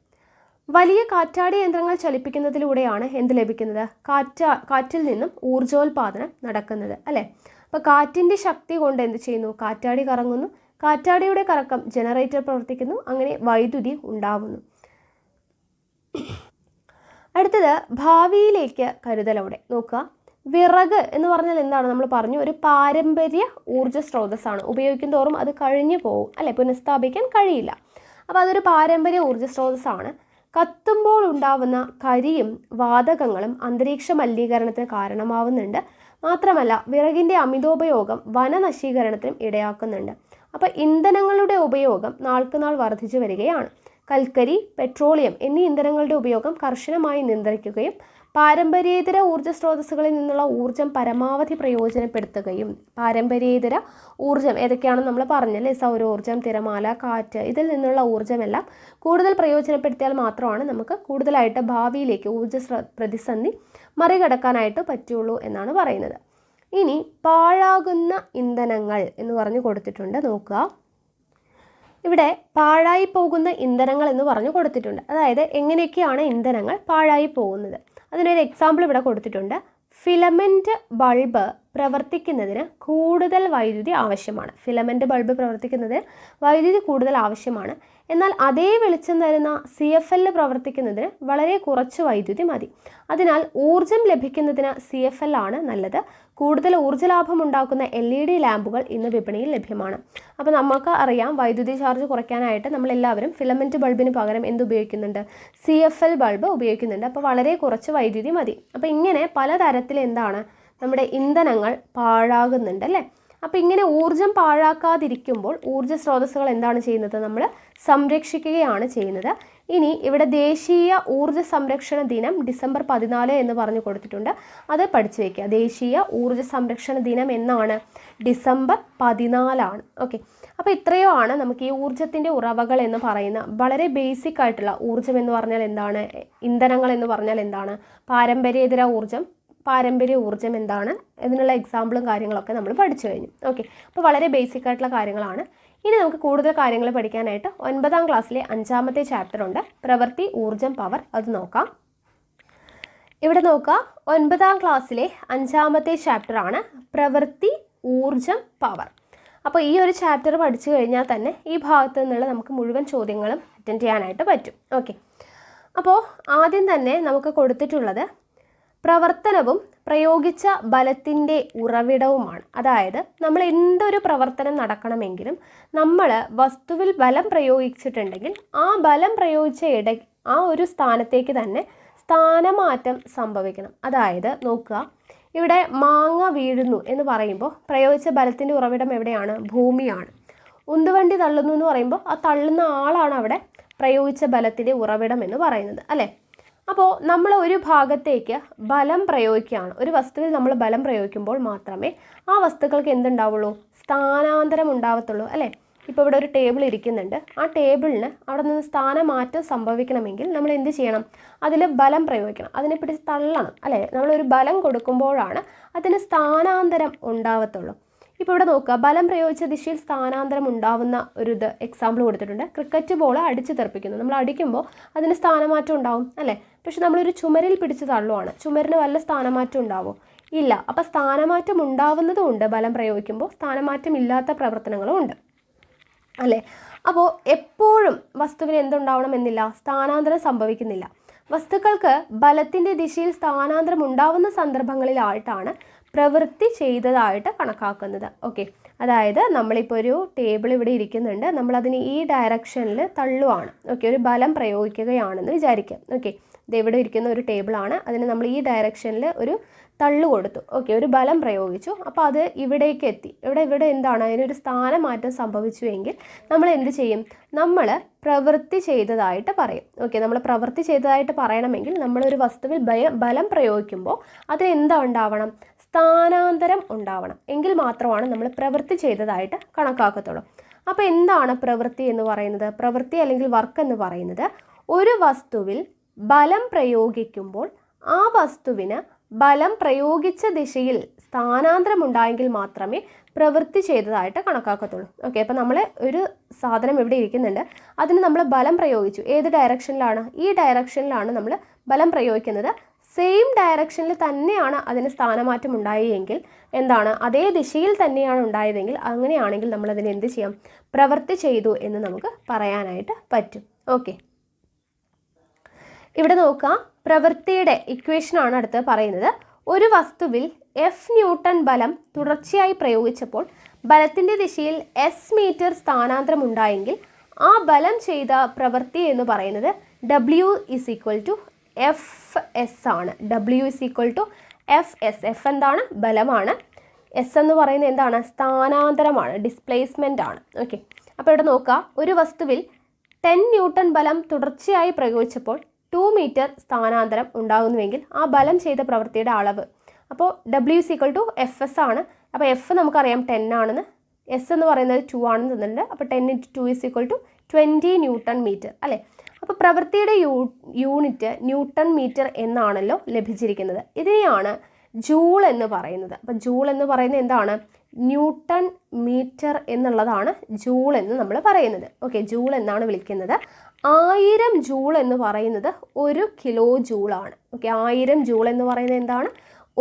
Speaker 1: വലിയ കാറ്റാടി യന്ത്രങ്ങൾ ചലിപ്പിക്കുന്നതിലൂടെയാണ് എന്ത് ലഭിക്കുന്നത്? കാറ്റിൽ നിന്നും ഊർജ്ജോൽപാദനം നടക്കുന്നത്, അല്ലേ? അപ്പോൾ കാറ്റിൻ്റെ ശക്തി കൊണ്ട് എന്ത് ചെയ്യുന്നു? കാറ്റാടി കറങ്ങുന്നു. കാറ്റാടിയുടെ കറക്കം ജനറേറ്റർ പ്രവർത്തിക്കുന്നു. അങ്ങനെ വൈദ്യുതി ഉണ്ടാവുന്നു. അടുത്തത് ഭാവിയിലേക്ക് കരുതലോടെ. നോക്കുക, വിറക് എന്ന് പറഞ്ഞാൽ എന്താണ്? നമ്മൾ പറഞ്ഞു, ഒരു പാരമ്പര്യ ഊർജ്ജ സ്രോതസ്സാണ്. ഉപയോഗിക്കും തോറും അത് കഴിഞ്ഞു പോകും, അല്ലേ? പുനഃസ്ഥാപിക്കാൻ കഴിയില്ല. അപ്പോൾ അതൊരു പാരമ്പര്യ ഊർജ്ജ സ്രോതസ്സാണ്. കത്തുമ്പോൾ ഉണ്ടാവുന്ന കരിയും വാതകങ്ങളും അന്തരീക്ഷ മലിനീകരണത്തിന് കാരണമാവുന്നുണ്ട്. മാത്രമല്ല വിറകിൻ്റെ അമിതോപയോഗം വനനശീകരണത്തിനും ഇടയാക്കുന്നുണ്ട്. അപ്പോൾ ഇന്ധനങ്ങളുടെ ഉപയോഗം നാൾക്കുനാൾ വർദ്ധിച്ചു വരികയാണ്. കൽക്കരി, പെട്രോളിയം എന്നീ ഇന്ധനങ്ങളുടെ ഉപയോഗം കർശനമായി നിയന്ത്രിക്കുകയും പാരമ്പര്യേതര ഊർജ്ജ സ്രോതസ്സുകളിൽ നിന്നുള്ള ഊർജ്ജം പരമാവധി പ്രയോജനപ്പെടുത്തുകയും. പാരമ്പര്യേതര ഊർജ്ജം ഏതൊക്കെയാണെന്ന് നമ്മൾ പറഞ്ഞല്ലേ? സൗരോർജ്ജം, തിരമാല, കാറ്റ്, ഇതിൽ നിന്നുള്ള ഊർജ്ജമെല്ലാം കൂടുതൽ പ്രയോജനപ്പെടുത്തിയാൽ മാത്രമാണ് നമുക്ക് കൂടുതലായിട്ട് ഭാവിയിലേക്ക് ഊർജ്ജ പ്രതിസന്ധി മറികടക്കാനായിട്ട് പറ്റുള്ളൂ എന്നാണ് പറയുന്നത്. ഇനി പാഴാകുന്ന ഇന്ധനങ്ങൾ എന്ന് പറഞ്ഞു കൊടുത്തിട്ടുണ്ട്. നോക്കുക, ഇവിടെ പാഴായി പോകുന്ന ഇന്ധനങ്ങൾ എന്ന് പറഞ്ഞു കൊടുത്തിട്ടുണ്ട്. അതായത് എങ്ങനെയൊക്കെയാണ് ഇന്ധനങ്ങൾ പാഴായി പോകുന്നത്. അതിനൊരു എക്സാമ്പിൾ ഇവിടെ കൊടുത്തിട്ടുണ്ട്. ഫിലമെൻറ്റ് ബൾബ് പ്രവർത്തിക്കുന്നതിന് കൂടുതൽ വൈദ്യുതി ആവശ്യമാണ്. ഫിലമെൻറ്റ് ബൾബ് പ്രവർത്തിക്കുന്നതിന് വൈദ്യുതി കൂടുതൽ ആവശ്യമാണ്. എന്നാൽ അതേ വെളിച്ചം തരുന്ന CFL പ്രവർത്തിക്കുന്നതിന് വളരെ കുറച്ച് വൈദ്യുതി മതി. അതിനാൽ ഊർജ്ജം ലഭിക്കുന്നതിന് CFL ആണ് നല്ലത്. കൂടുതൽ ഊർജ്ജ ലാഭം ഉണ്ടാക്കുന്ന LED ലാമ്പുകൾ ഇന്ന് വിപണിയിൽ ലഭ്യമാണ്. അപ്പോൾ നമുക്ക് അറിയാം, വൈദ്യുതി ചാർജ് കുറയ്ക്കാനായിട്ട് നമ്മളെല്ലാവരും ഫിലമെൻറ്റ് ബൾബിന് പകരം എന്ത് ഉപയോഗിക്കുന്നുണ്ട്? CFL ബൾബ് ഉപയോഗിക്കുന്നുണ്ട്. അപ്പോൾ വളരെ കുറച്ച് വൈദ്യുതി മതി. അപ്പോൾ ഇങ്ങനെ പലതരത്തിൽ എന്താണ് നമ്മുടെ ഇന്ധനങ്ങൾ പാഴാകുന്നുണ്ട്, അല്ലേ? അപ്പോൾ ഇങ്ങനെ ഊർജ്ജം പാഴാക്കാതിരിക്കുമ്പോൾ ഊർജ്ജ സ്രോതസ്സുകൾ എന്താണ് ചെയ്യുന്നത്? നമ്മൾ സംരക്ഷിക്കുകയാണ് ചെയ്യുന്നത്. ഇനി ഇവിടെ ദേശീയ ഊർജ്ജ സംരക്ഷണ ദിനം ഡിസംബർ 14 എന്ന് പറഞ്ഞു കൊടുത്തിട്ടുണ്ട്. അത് പഠിച്ചു വയ്ക്കുക. ദേശീയ ഊർജ്ജ സംരക്ഷണ ദിനം എന്നാണ്? ഡിസംബർ 14 ഓക്കെ, അപ്പോൾ ഇത്രയോ ആണ് നമുക്ക് ഈ ഊർജ്ജത്തിൻ്റെ ഉറവകൾ എന്ന് പറയുന്ന വളരെ ബേസിക് ആയിട്ടുള്ള ഊർജ്ജം എന്ന് പറഞ്ഞാൽ എന്താണ്, ഇന്ധനങ്ങൾ എന്ന് പറഞ്ഞാൽ എന്താണ്, പാരമ്പര്യേതര ഊർജ്ജം, പാരമ്പര്യ ഊർജ്ജം എന്താണ്, ഇതിനുള്ള എക്സാമ്പിളും കാര്യങ്ങളൊക്കെ നമ്മൾ പഠിച്ചു കഴിഞ്ഞു. ഓക്കെ, അപ്പോൾ വളരെ ബേസിക് ആയിട്ടുള്ള കാര്യങ്ങളാണ്. ഇനി നമുക്ക് കൂടുതൽ കാര്യങ്ങൾ പഠിക്കാനായിട്ട് 9ാം ക്ലാസ്സിലെ 5ാമത്തെ ചാപ്റ്റർ ഉണ്ട്, പ്രവൃത്തി, ഊർജ്ജം, പവർ. അത് നോക്കാം. ഇവിടെ നോക്കുക, 9ാം ക്ലാസ്സിലെ 5ാമത്തെ ചാപ്റ്ററാണ് പ്രവൃത്തി, ഊർജ്ജം, പവർ. അപ്പോൾ ഈ ഒരു ചാപ്റ്റർ പഠിച്ചു കഴിഞ്ഞാൽ തന്നെ ഈ ഭാഗത്തു നിന്നുള്ള നമുക്ക് മുഴുവൻ ചോദ്യങ്ങളും അറ്റൻഡ് ചെയ്യാനായിട്ട് പറ്റും. ഓക്കെ, അപ്പോൾ ആദ്യം തന്നെ നമുക്ക് കൊടുത്തിട്ടുള്ളത് പ്രവർത്തനവും പ്രയോഗിച്ച ബലത്തിൻ്റെ ഉറവിടവുമാണ്. അതായത് നമ്മൾ എന്തൊരു പ്രവർത്തനം നടക്കണമെങ്കിലും നമ്മൾ വസ്തുവിൽ ബലം പ്രയോഗിച്ചിട്ടുണ്ടെങ്കിൽ ആ ബലം പ്രയോഗിച്ച ആ ഒരു സ്ഥാനത്തേക്ക് തന്നെ സ്ഥാനമാറ്റം സംഭവിക്കണം. അതായത് നോക്കുക, ഇവിടെ മാങ്ങ വീഴുന്നു എന്ന് പറയുമ്പോൾ പ്രയോഗിച്ച ബലത്തിൻ്റെ ഉറവിടം എവിടെയാണ്? ഭൂമിയാണ്. ഉന്തുവണ്ടി തള്ളുന്നു എന്ന് പറയുമ്പോൾ ആ തള്ളുന്ന ആളാണ് അവിടെ പ്രയോഗിച്ച ബലത്തിൻ്റെ ഉറവിടം എന്ന് പറയുന്നത്, അല്ലേ? അപ്പോൾ നമ്മൾ ഒരു ഭാഗത്തേക്ക് ബലം പ്രയോഗിക്കുകയാണ്. ഒരു വസ്തുവിൽ നമ്മൾ ബലം പ്രയോഗിക്കുമ്പോൾ മാത്രമേ ആ വസ്തുക്കൾക്ക് എന്തുണ്ടാവുള്ളൂ? സ്ഥാനാന്തരം ഉണ്ടാവത്തുള്ളൂ, അല്ലേ? ഇപ്പോൾ ഇവിടെ ഒരു ടേബിൾ ഇരിക്കുന്നുണ്ട്. ആ ടേബിളിന് അവിടെ നിന്ന് സ്ഥാനമാറ്റം സംഭവിക്കണമെങ്കിൽ നമ്മൾ എന്ത് ചെയ്യണം? അതിൽ ബലം പ്രയോഗിക്കണം, അതിനെ പിടിച്ച് തള്ളണം അല്ലേ? നമ്മളൊരു ബലം കൊടുക്കുമ്പോഴാണ് അതിന് സ്ഥാനാന്തരം ഉണ്ടാവത്തുള്ളൂ. ഇപ്പോൾ ഇവിടെ നോക്കുക, ബലം പ്രയോഗിച്ച ദിശയിൽ സ്ഥാനാന്തരം ഉണ്ടാവുന്ന ഒരു എക്സാമ്പിൾ കൊടുത്തിട്ടുണ്ട്. ക്രിക്കറ്റ് ബോൾ അടിച്ചു തെറിപ്പിക്കുന്നു. നമ്മൾ അടിക്കുമ്പോൾ അതിന് സ്ഥാനമാറ്റം ഉണ്ടാവും അല്ലേ? പക്ഷെ നമ്മളൊരു ചുമരിൽ പിടിച്ച് തള്ളുവാണ്, ചുമരിന് വല്ല സ്ഥാനമാറ്റം ഉണ്ടാവുമോ? ഇല്ല. അപ്പോൾ സ്ഥാനമാറ്റം ഉണ്ടാവുന്നതും ഉണ്ട് ബലം പ്രയോഗിക്കുമ്പോൾ, സ്ഥാനമാറ്റം ഇല്ലാത്ത പ്രവർത്തനങ്ങളും ഉണ്ട് അല്ലേ? അപ്പോൾ എപ്പോഴും വസ്തുവിന് എന്തുണ്ടാവണമെന്നില്ല? സ്ഥാനാന്തരം സംഭവിക്കുന്നില്ല. വസ്തുക്കൾക്ക് ബലത്തിൻ്റെ ദിശയിൽ സ്ഥാനാന്തരം ഉണ്ടാവുന്ന സന്ദർഭങ്ങളിലായിട്ടാണ് പ്രവൃത്തി ചെയ്തതായിട്ട് കണക്കാക്കുന്നത്. ഓക്കെ, അതായത് നമ്മളിപ്പോൾ ഒരു ടേബിൾ ഇവിടെ ഇരിക്കുന്നുണ്ട്, നമ്മളതിന് ഈ ഡയറക്ഷനിൽ തള്ളുവാണ്. ഓക്കെ, ഒരു ബലം പ്രയോഗിക്കുകയാണെന്ന് വിചാരിക്കാം. ഓക്കെ, ഇത് ഇവിടെ ഇരിക്കുന്ന ഒരു ടേബിളാണ്, അതിന് നമ്മൾ ഈ ഡയറക്ഷനിൽ ഒരു തള്ളു കൊടുത്തു. ഓക്കെ, ഒരു ബലം പ്രയോഗിച്ചു. അപ്പോൾ അത് ഇവിടേക്ക് എത്തി. ഇവിടെ എന്താണ്? അതിനൊരു സ്ഥാനമാറ്റം സംഭവിച്ചു എങ്കിൽ നമ്മൾ എന്ത് ചെയ്യും? നമ്മൾ പ്രവൃത്തി ചെയ്തതായിട്ട് പറയും. ഓക്കെ, നമ്മൾ പ്രവൃത്തി ചെയ്തതായിട്ട് പറയണമെങ്കിൽ നമ്മളൊരു വസ്തുവിൽ ബലം പ്രയോഗിക്കുമ്പോൾ അതിന് എന്താ ഉണ്ടാവണം? സ്ഥാനാന്തരം ഉണ്ടാവണം. എങ്കിൽ മാത്രമാണ് നമ്മൾ പ്രവൃത്തി ചെയ്തതായിട്ട് കണക്കാക്കത്തുള്ളൂ. അപ്പോൾ എന്താണ് പ്രവൃത്തി എന്ന് പറയുന്നത്? പ്രവൃത്തി അല്ലെങ്കിൽ വർക്ക് എന്ന് പറയുന്നത് ഒരു വസ്തുവിൽ ബലം പ്രയോഗിക്കുമ്പോൾ ആ വസ്തുവിന് ബലം പ്രയോഗിച്ച ദിശയിൽ സ്ഥാനാന്തരം ഉണ്ടായെങ്കിൽ മാത്രമേ പ്രവൃത്തി ചെയ്തതായിട്ട് കണക്കാക്കത്തുള്ളൂ. ഓക്കെ, അപ്പോൾ നമ്മൾ ഒരു സാധനം ഇവിടെ ഇരിക്കുന്നുണ്ട്, അതിന് നമ്മൾ ബലം പ്രയോഗിച്ചു. ഏത് ഡയറക്ഷനിലാണ്? ഈ ഡയറക്ഷനിലാണ് നമ്മൾ ബലം പ്രയോഗിക്കുന്നത്. സെയിം ഡയറക്ഷനിൽ തന്നെയാണ് അതിന് സ്ഥാനമാറ്റം ഉണ്ടായെങ്കിൽ എന്താണ്? അതേ ദിശയിൽ തന്നെയാണ് ഉണ്ടായതെങ്കിൽ അങ്ങനെയാണെങ്കിൽ നമ്മളതിന് എന്ത് ചെയ്യാം? പ്രവൃത്തി ചെയ്തു എന്ന് നമുക്ക് പറയാനായിട്ട് പറ്റും. ഓക്കെ, ഇവിടെ നോക്കുക, പ്രവൃത്തിയുടെ ഇക്വേഷനാണ് അടുത്ത് പറയുന്നത്. ഒരു വസ്തുവിൽ എഫ് ന്യൂട്ടൺ ബലം തുടർച്ചയായി പ്രയോഗിച്ചപ്പോൾ ബലത്തിൻ്റെ ദിശയിൽ എസ് മീറ്റർ സ്ഥാനാന്തരം ഉണ്ടായെങ്കിൽ ആ ബലം ചെയ്ത പ്രവൃത്തി എന്ന് പറയുന്നത് W = FS ആണ്. W = FS. F എന്താണ്? ബലമാണ്. S എന്ന് പറയുന്നത് എന്താണ്? സ്ഥാനാന്തരമാണ്, ഡിസ്പ്ലേസ്മെൻ്റ് ആണ്. ഓക്കെ, അപ്പോൾ ഇവിടെ നോക്കുക, ഒരു വസ്തുവിൽ 10 ന്യൂട്ടൺ ബലം തുടർച്ചയായി പ്രയോഗിച്ചപ്പോൾ 2 മീറ്റർ സ്ഥാനാന്തരം ഉണ്ടാകുന്നുവെങ്കിൽ ആ ബലം ചെയ്ത പ്രവൃത്തിയുടെ അളവ്. അപ്പോൾ W = FS ആണ്. അപ്പോൾ F നമുക്കറിയാം 10 ആണെന്ന്, S എന്ന് പറയുന്നത് 2 ആണെന്ന് തന്നിട്ടുണ്ട്. അപ്പോൾ 10 × 2 = 20 ന്യൂട്ടൺ മീറ്റർ അല്ലേ? അപ്പോൾ പ്രവൃത്തിയുടെ യൂണിറ്റ് ന്യൂട്ടൺ മീറ്റർ എന്നാണല്ലോ ലഭിച്ചിരിക്കുന്നത്. ഇതിനെയാണ് ജൂൾ എന്ന് പറയുന്നത്. അപ്പോൾ ജൂൾ എന്ന് പറയുന്നത് എന്താണ്? ന്യൂട്ടൺ മീറ്റർ എന്നുള്ളതാണ് ജൂൾ എന്ന് നമ്മൾ പറയുന്നത്. ഓക്കെ, ജൂൾ എന്നാണ് വിളിക്കുന്നത്. 1000 ജൂൾ എന്ന് പറയുന്നത് 1 കിലോ ജൂളാണ്. ഓക്കെ, 1000 ജൂൾ എന്ന് പറയുന്നത് എന്താണ്?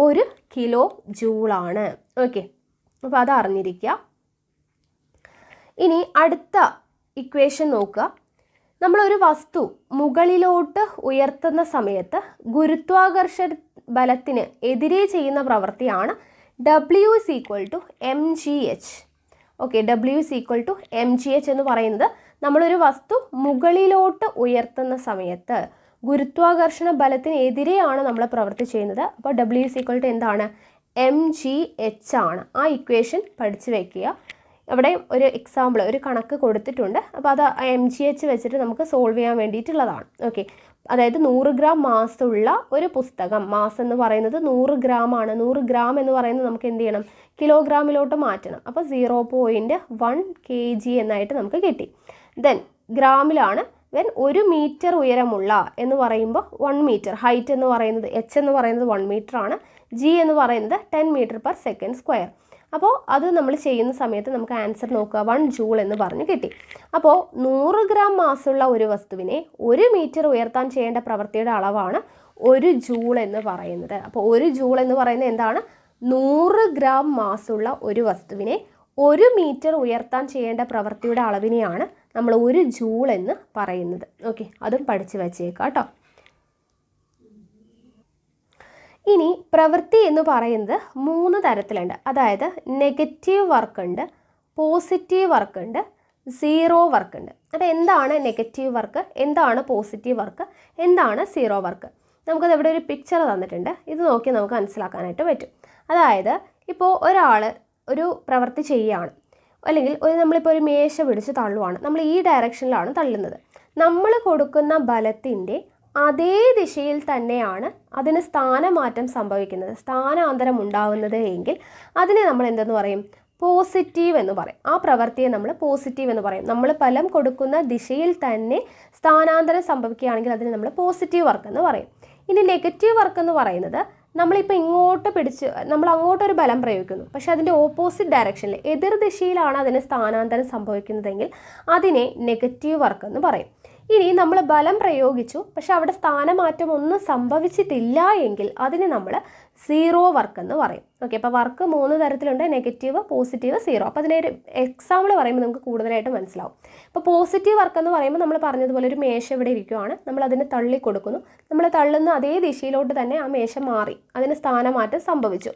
Speaker 1: 1 കിലോ ജൂളാണ്. ഓക്കെ, അപ്പോൾ അത് അറിഞ്ഞിരിക്കുക. ഇനി അടുത്ത ഇക്വേഷൻ നോക്കുക. നമ്മളൊരു വസ്തു മുകളിലോട്ട് ഉയർത്തുന്ന സമയത്ത് ഗുരുത്വാകർഷണ ബലത്തിന് എതിരെ ചെയ്യുന്ന പ്രവൃത്തിയാണ് W = mgh. Okay, W = mgh എന്ന് പറയുന്നത് നമ്മളൊരു വസ്തു മുകളിലോട്ട് ഉയർത്തുന്ന സമയത്ത് ഗുരുത്വാകർഷണ ബലത്തിന് എതിരെയാണ് നമ്മൾ പ്രവൃത്തി ചെയ്യുന്നത്. അപ്പോൾ W = എന്താണ്? mgh ആണ്. ആ ഇക്വേഷൻ പഠിച്ചു വയ്ക്കുക. അവിടെ ഒരു എക്സാമ്പിൾ, ഒരു കണക്ക് കൊടുത്തിട്ടുണ്ട്. അപ്പോൾ അത് mgh വെച്ചിട്ട് നമുക്ക് സോൾവ് ചെയ്യാൻ വേണ്ടിയിട്ടുള്ളതാണ്. ഓക്കെ, അതായത് 100 ഗ്രാം മാസുള്ള ഒരു പുസ്തകം, മാസ് എന്ന് പറയുന്നത് 100 ഗ്രാം ആണ്. 100 ഗ്രാം എന്ന് പറയുന്നത് നമുക്ക് എന്ത് ചെയ്യണം? കിലോഗ്രാമിലോട്ട് മാറ്റണം. അപ്പോൾ 0.1 kg എന്നായിട്ട് നമുക്ക് കിട്ടി. ദെൻ ഗ്രാമിലാണ്. ദെൻ 1 മീറ്റർ ഉയരമുള്ള എന്ന് പറയുമ്പോൾ 1 മീറ്റർ, ഹൈറ്റ് എന്ന് പറയുന്നത് h എന്ന് പറയുന്നത് 1 മീറ്റർ ആണ്. g എന്ന് പറയുന്നത് 10 m/s². അപ്പോൾ അത് നമ്മൾ ചെയ്യുന്ന സമയത്ത് നമുക്ക് ആൻസർ നോക്കുക, 1 ജൂൾ എന്ന് പറഞ്ഞ് കിട്ടി. അപ്പോൾ 100 ഗ്രാം മാസുള്ള ഒരു വസ്തുവിനെ 1 മീറ്റർ ഉയർത്താൻ ചെയ്യേണ്ട പ്രവൃത്തിയുടെ അളവാണ് 1 ജൂൾ എന്ന് പറയുന്നത്. അപ്പോൾ 1 ജൂൾ എന്ന് പറയുന്നത് എന്താണ്? 100 ഗ്രാം മാസുള്ള ഒരു വസ്തുവിനെ 1 മീറ്റർ ഉയർത്താൻ ചെയ്യേണ്ട പ്രവൃത്തിയുടെ അളവിനെയാണ് നമ്മൾ 1 ജൂൾ എന്ന് പറയുന്നത്. ഓക്കെ, അതും പഠിച്ചു വച്ചേക്കാം കേട്ടോ. ഇനി പ്രവൃത്തി എന്ന് പറയുന്നത് 3 തരത്തിലുണ്ട്. അതായത് നെഗറ്റീവ് വർക്ക് ഉണ്ട്, പോസിറ്റീവ് വർക്ക് ഉണ്ട്, സീറോ വർക്ക് ഉണ്ട്. അപ്പോൾ എന്താണ് നെഗറ്റീവ് വർക്ക്, എന്താണ് പോസിറ്റീവ് വർക്ക്, എന്താണ് സീറോ വർക്ക്? നമുക്കത് ഇവിടെ ഒരു പിക്ചർ തന്നിട്ടുണ്ട്. ഇത് നോക്കി നമുക്ക് മനസ്സിലാക്കാനായിട്ട് പറ്റും. അതായത് ഇപ്പോൾ ഒരാൾ ഒരു പ്രവൃത്തി ചെയ്യുകയാണ്, അല്ലെങ്കിൽ നമ്മളിപ്പോൾ ഒരു മേശ പിടിച്ച് തള്ളുവാണ്. നമ്മൾ ഈ ഡയറക്ഷനിലാണ് തള്ളുന്നത്. നമ്മൾ കൊടുക്കുന്ന ബലത്തിൻ്റെ അതേ ദിശയിൽ തന്നെയാണ് അതിന് സ്ഥാനമാറ്റം സംഭവിക്കുന്നത്, സ്ഥാനാന്തരം ഉണ്ടാവുന്നത് എങ്കിൽ അതിനെ നമ്മൾ എന്തെന്ന് പറയും? പോസിറ്റീവ് എന്ന് പറയും. ആ പ്രവൃത്തിയെ നമ്മൾ പോസിറ്റീവ് എന്ന് പറയും. നമ്മൾ ബലം കൊടുക്കുന്ന ദിശയിൽ തന്നെ സ്ഥാനാന്തരം സംഭവിക്കുകയാണെങ്കിൽ അതിന് നമ്മൾ പോസിറ്റീവ് വർക്ക് എന്ന് പറയും. ഇനി നെഗറ്റീവ് വർക്ക് എന്ന് പറയുന്നത് നമ്മളിപ്പോൾ ഇങ്ങോട്ട് പിടിച്ച് നമ്മൾ അങ്ങോട്ടൊരു ബലം പ്രയോഗിക്കുന്നു, പക്ഷേ അതിൻ്റെ ഓപ്പോസിറ്റ് ഡയറക്ഷനിൽ എതിർ ദിശയിലാണ് അതിന് സ്ഥാനാന്തരം സംഭവിക്കുന്നതെങ്കിൽ അതിനെ നെഗറ്റീവ് വർക്ക് എന്ന് പറയും. ഇനി നമ്മൾ ബലം പ്രയോഗിച്ചു, പക്ഷെ അവിടെ സ്ഥാനമാറ്റം ഒന്നും സംഭവിച്ചിട്ടില്ല എങ്കിൽ അതിന് നമ്മൾ സീറോ വർക്ക് എന്ന് പറയും. ഓക്കെ, അപ്പോൾ വർക്ക് 3 തരത്തിലുണ്ട്: നെഗറ്റീവ്, പോസിറ്റീവ്, സീറോ. അപ്പോൾ അതിനൊരു എക്സാമ്പിൾ പറയുമ്പോൾ നമുക്ക് കൂടുതലായിട്ട് മനസ്സിലാവും. ഇപ്പോൾ പോസിറ്റീവ് വർക്ക് എന്ന് പറയുമ്പോൾ നമ്മൾ പറഞ്ഞതുപോലെ ഒരു മേശ ഇവിടെ ഇരിക്കുവാണ്, നമ്മൾ അതിനെ തള്ളി കൊടുക്കുന്നു. നമ്മൾ തള്ളുന്ന അതേ ദിശയിലോട്ട് തന്നെ ആ മേശ മാറി, അതിന് സ്ഥാനമാറ്റം സംഭവിച്ചു.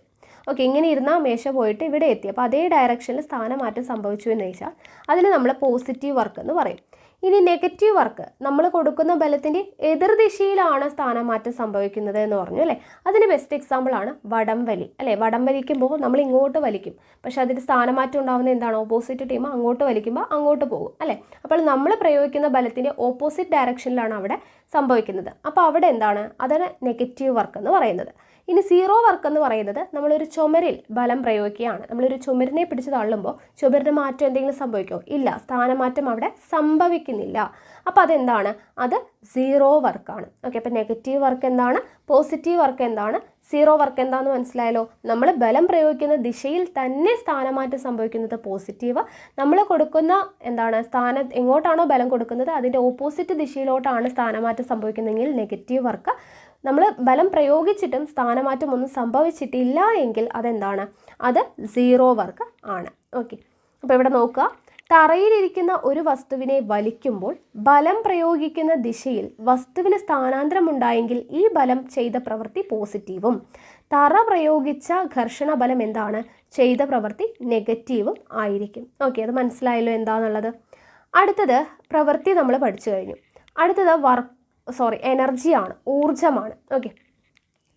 Speaker 1: ഓക്കെ, ഇങ്ങനെ ഇരുന്ന മേശ പോയിട്ട് ഇവിടെ എത്തി. അപ്പോൾ അതേ ഡയറക്ഷനിൽ സ്ഥാനമാറ്റം സംഭവിച്ചു എന്ന് വെച്ചാൽ അതിന് നമ്മൾ പോസിറ്റീവ് വർക്ക് എന്ന് പറയും. ഇനി നെഗറ്റീവ് വർക്ക്, നമ്മൾ കൊടുക്കുന്ന ബലത്തിൻ്റെ എതിർദിശയിലാണ് സ്ഥാനമാറ്റം സംഭവിക്കുന്നത് എന്ന് പറഞ്ഞു അല്ലേ. അതിന് ബെസ്റ്റ് എക്സാമ്പിളാണ് വടംവലി അല്ലേ. വടം വലിക്കുമ്പോൾ നമ്മൾ ഇങ്ങോട്ട് വലിക്കും, പക്ഷെ അതിന് സ്ഥാനമാറ്റം ഉണ്ടാകുന്നത് എന്താണ്? ഓപ്പോസിറ്റ് ടീം അങ്ങോട്ട് വലിക്കുമ്പോൾ അങ്ങോട്ട് പോകും അല്ലേ. അപ്പോൾ നമ്മൾ പ്രയോഗിക്കുന്ന ബലത്തിൻ്റെ ഓപ്പോസിറ്റ് ഡയറക്ഷനിലാണ് അവിടെ സംഭവിക്കുന്നത്. അപ്പോൾ അവിടെ എന്താണ്? അതാണ് നെഗറ്റീവ് വർക്ക് എന്ന് പറയുന്നത്. ഇനി സീറോ വർക്ക് എന്ന് പറയുന്നത് നമ്മളൊരു ചുമരിൽ ബലം പ്രയോഗിക്കുകയാണ്. നമ്മളൊരു ചുമരിനെ പിടിച്ച് തള്ളുമ്പോൾ ചുമരിന് മാറ്റം എന്തെങ്കിലും സംഭവിക്കുമോ? ഇല്ല, സ്ഥാനമാറ്റം അവിടെ സംഭവിക്കുന്നില്ല. അപ്പോൾ അതെന്താണ്? അത് സീറോ വർക്കാണ്. ഓക്കെ, അപ്പോൾ നെഗറ്റീവ് വർക്ക് എന്താണ്, പോസിറ്റീവ് വർക്ക് എന്താണ്, സീറോ വർക്ക് എന്താണെന്ന് മനസ്സിലായല്ലോ. നമ്മൾ ബലം പ്രയോഗിക്കുന്ന ദിശയിൽ തന്നെ സ്ഥാനമാറ്റം സംഭവിക്കുന്നത് പോസിറ്റീവ്. നമ്മൾ കൊടുക്കുന്ന എങ്ങോട്ടാണോ ബലം കൊടുക്കുന്നത് അതിൻ്റെ ഓപ്പോസിറ്റ് ദിശയിലോട്ടാണ് സ്ഥാനമാറ്റം സംഭവിക്കുന്നതെങ്കിൽ നെഗറ്റീവ് വർക്ക്. നമ്മൾ ബലം പ്രയോഗിച്ചിട്ടും സ്ഥാനമാറ്റം ഒന്നും സംഭവിച്ചിട്ടില്ല എങ്കിൽ അതെന്താണ്? അത് സീറോ വർക്ക് ആണ്. ഓക്കെ, അപ്പോൾ ഇവിടെ നോക്കുക, തറയിലിരിക്കുന്ന ഒരു വസ്തുവിനെ വലിക്കുമ്പോൾ ബലം പ്രയോഗിക്കുന്ന ദിശയിൽ വസ്തുവിന് സ്ഥാനാന്തരം ഉണ്ടായെങ്കിൽ ഈ ബലം ചെയ്ത പ്രവൃത്തി പോസിറ്റീവും, തറ പ്രയോഗിച്ച ഘർഷണ ബലം എന്താണ്? ചെയ്ത പ്രവൃത്തി നെഗറ്റീവും ആയിരിക്കും. ഓക്കെ, അത് മനസ്സിലായല്ലോ എന്താണെന്നുള്ളത്. അടുത്തത് പ്രവൃത്തി നമ്മൾ പഠിച്ചു കഴിഞ്ഞു. അടുത്തത് എനർജിയാണ്, ഊർജമാണ്. ഓക്കെ,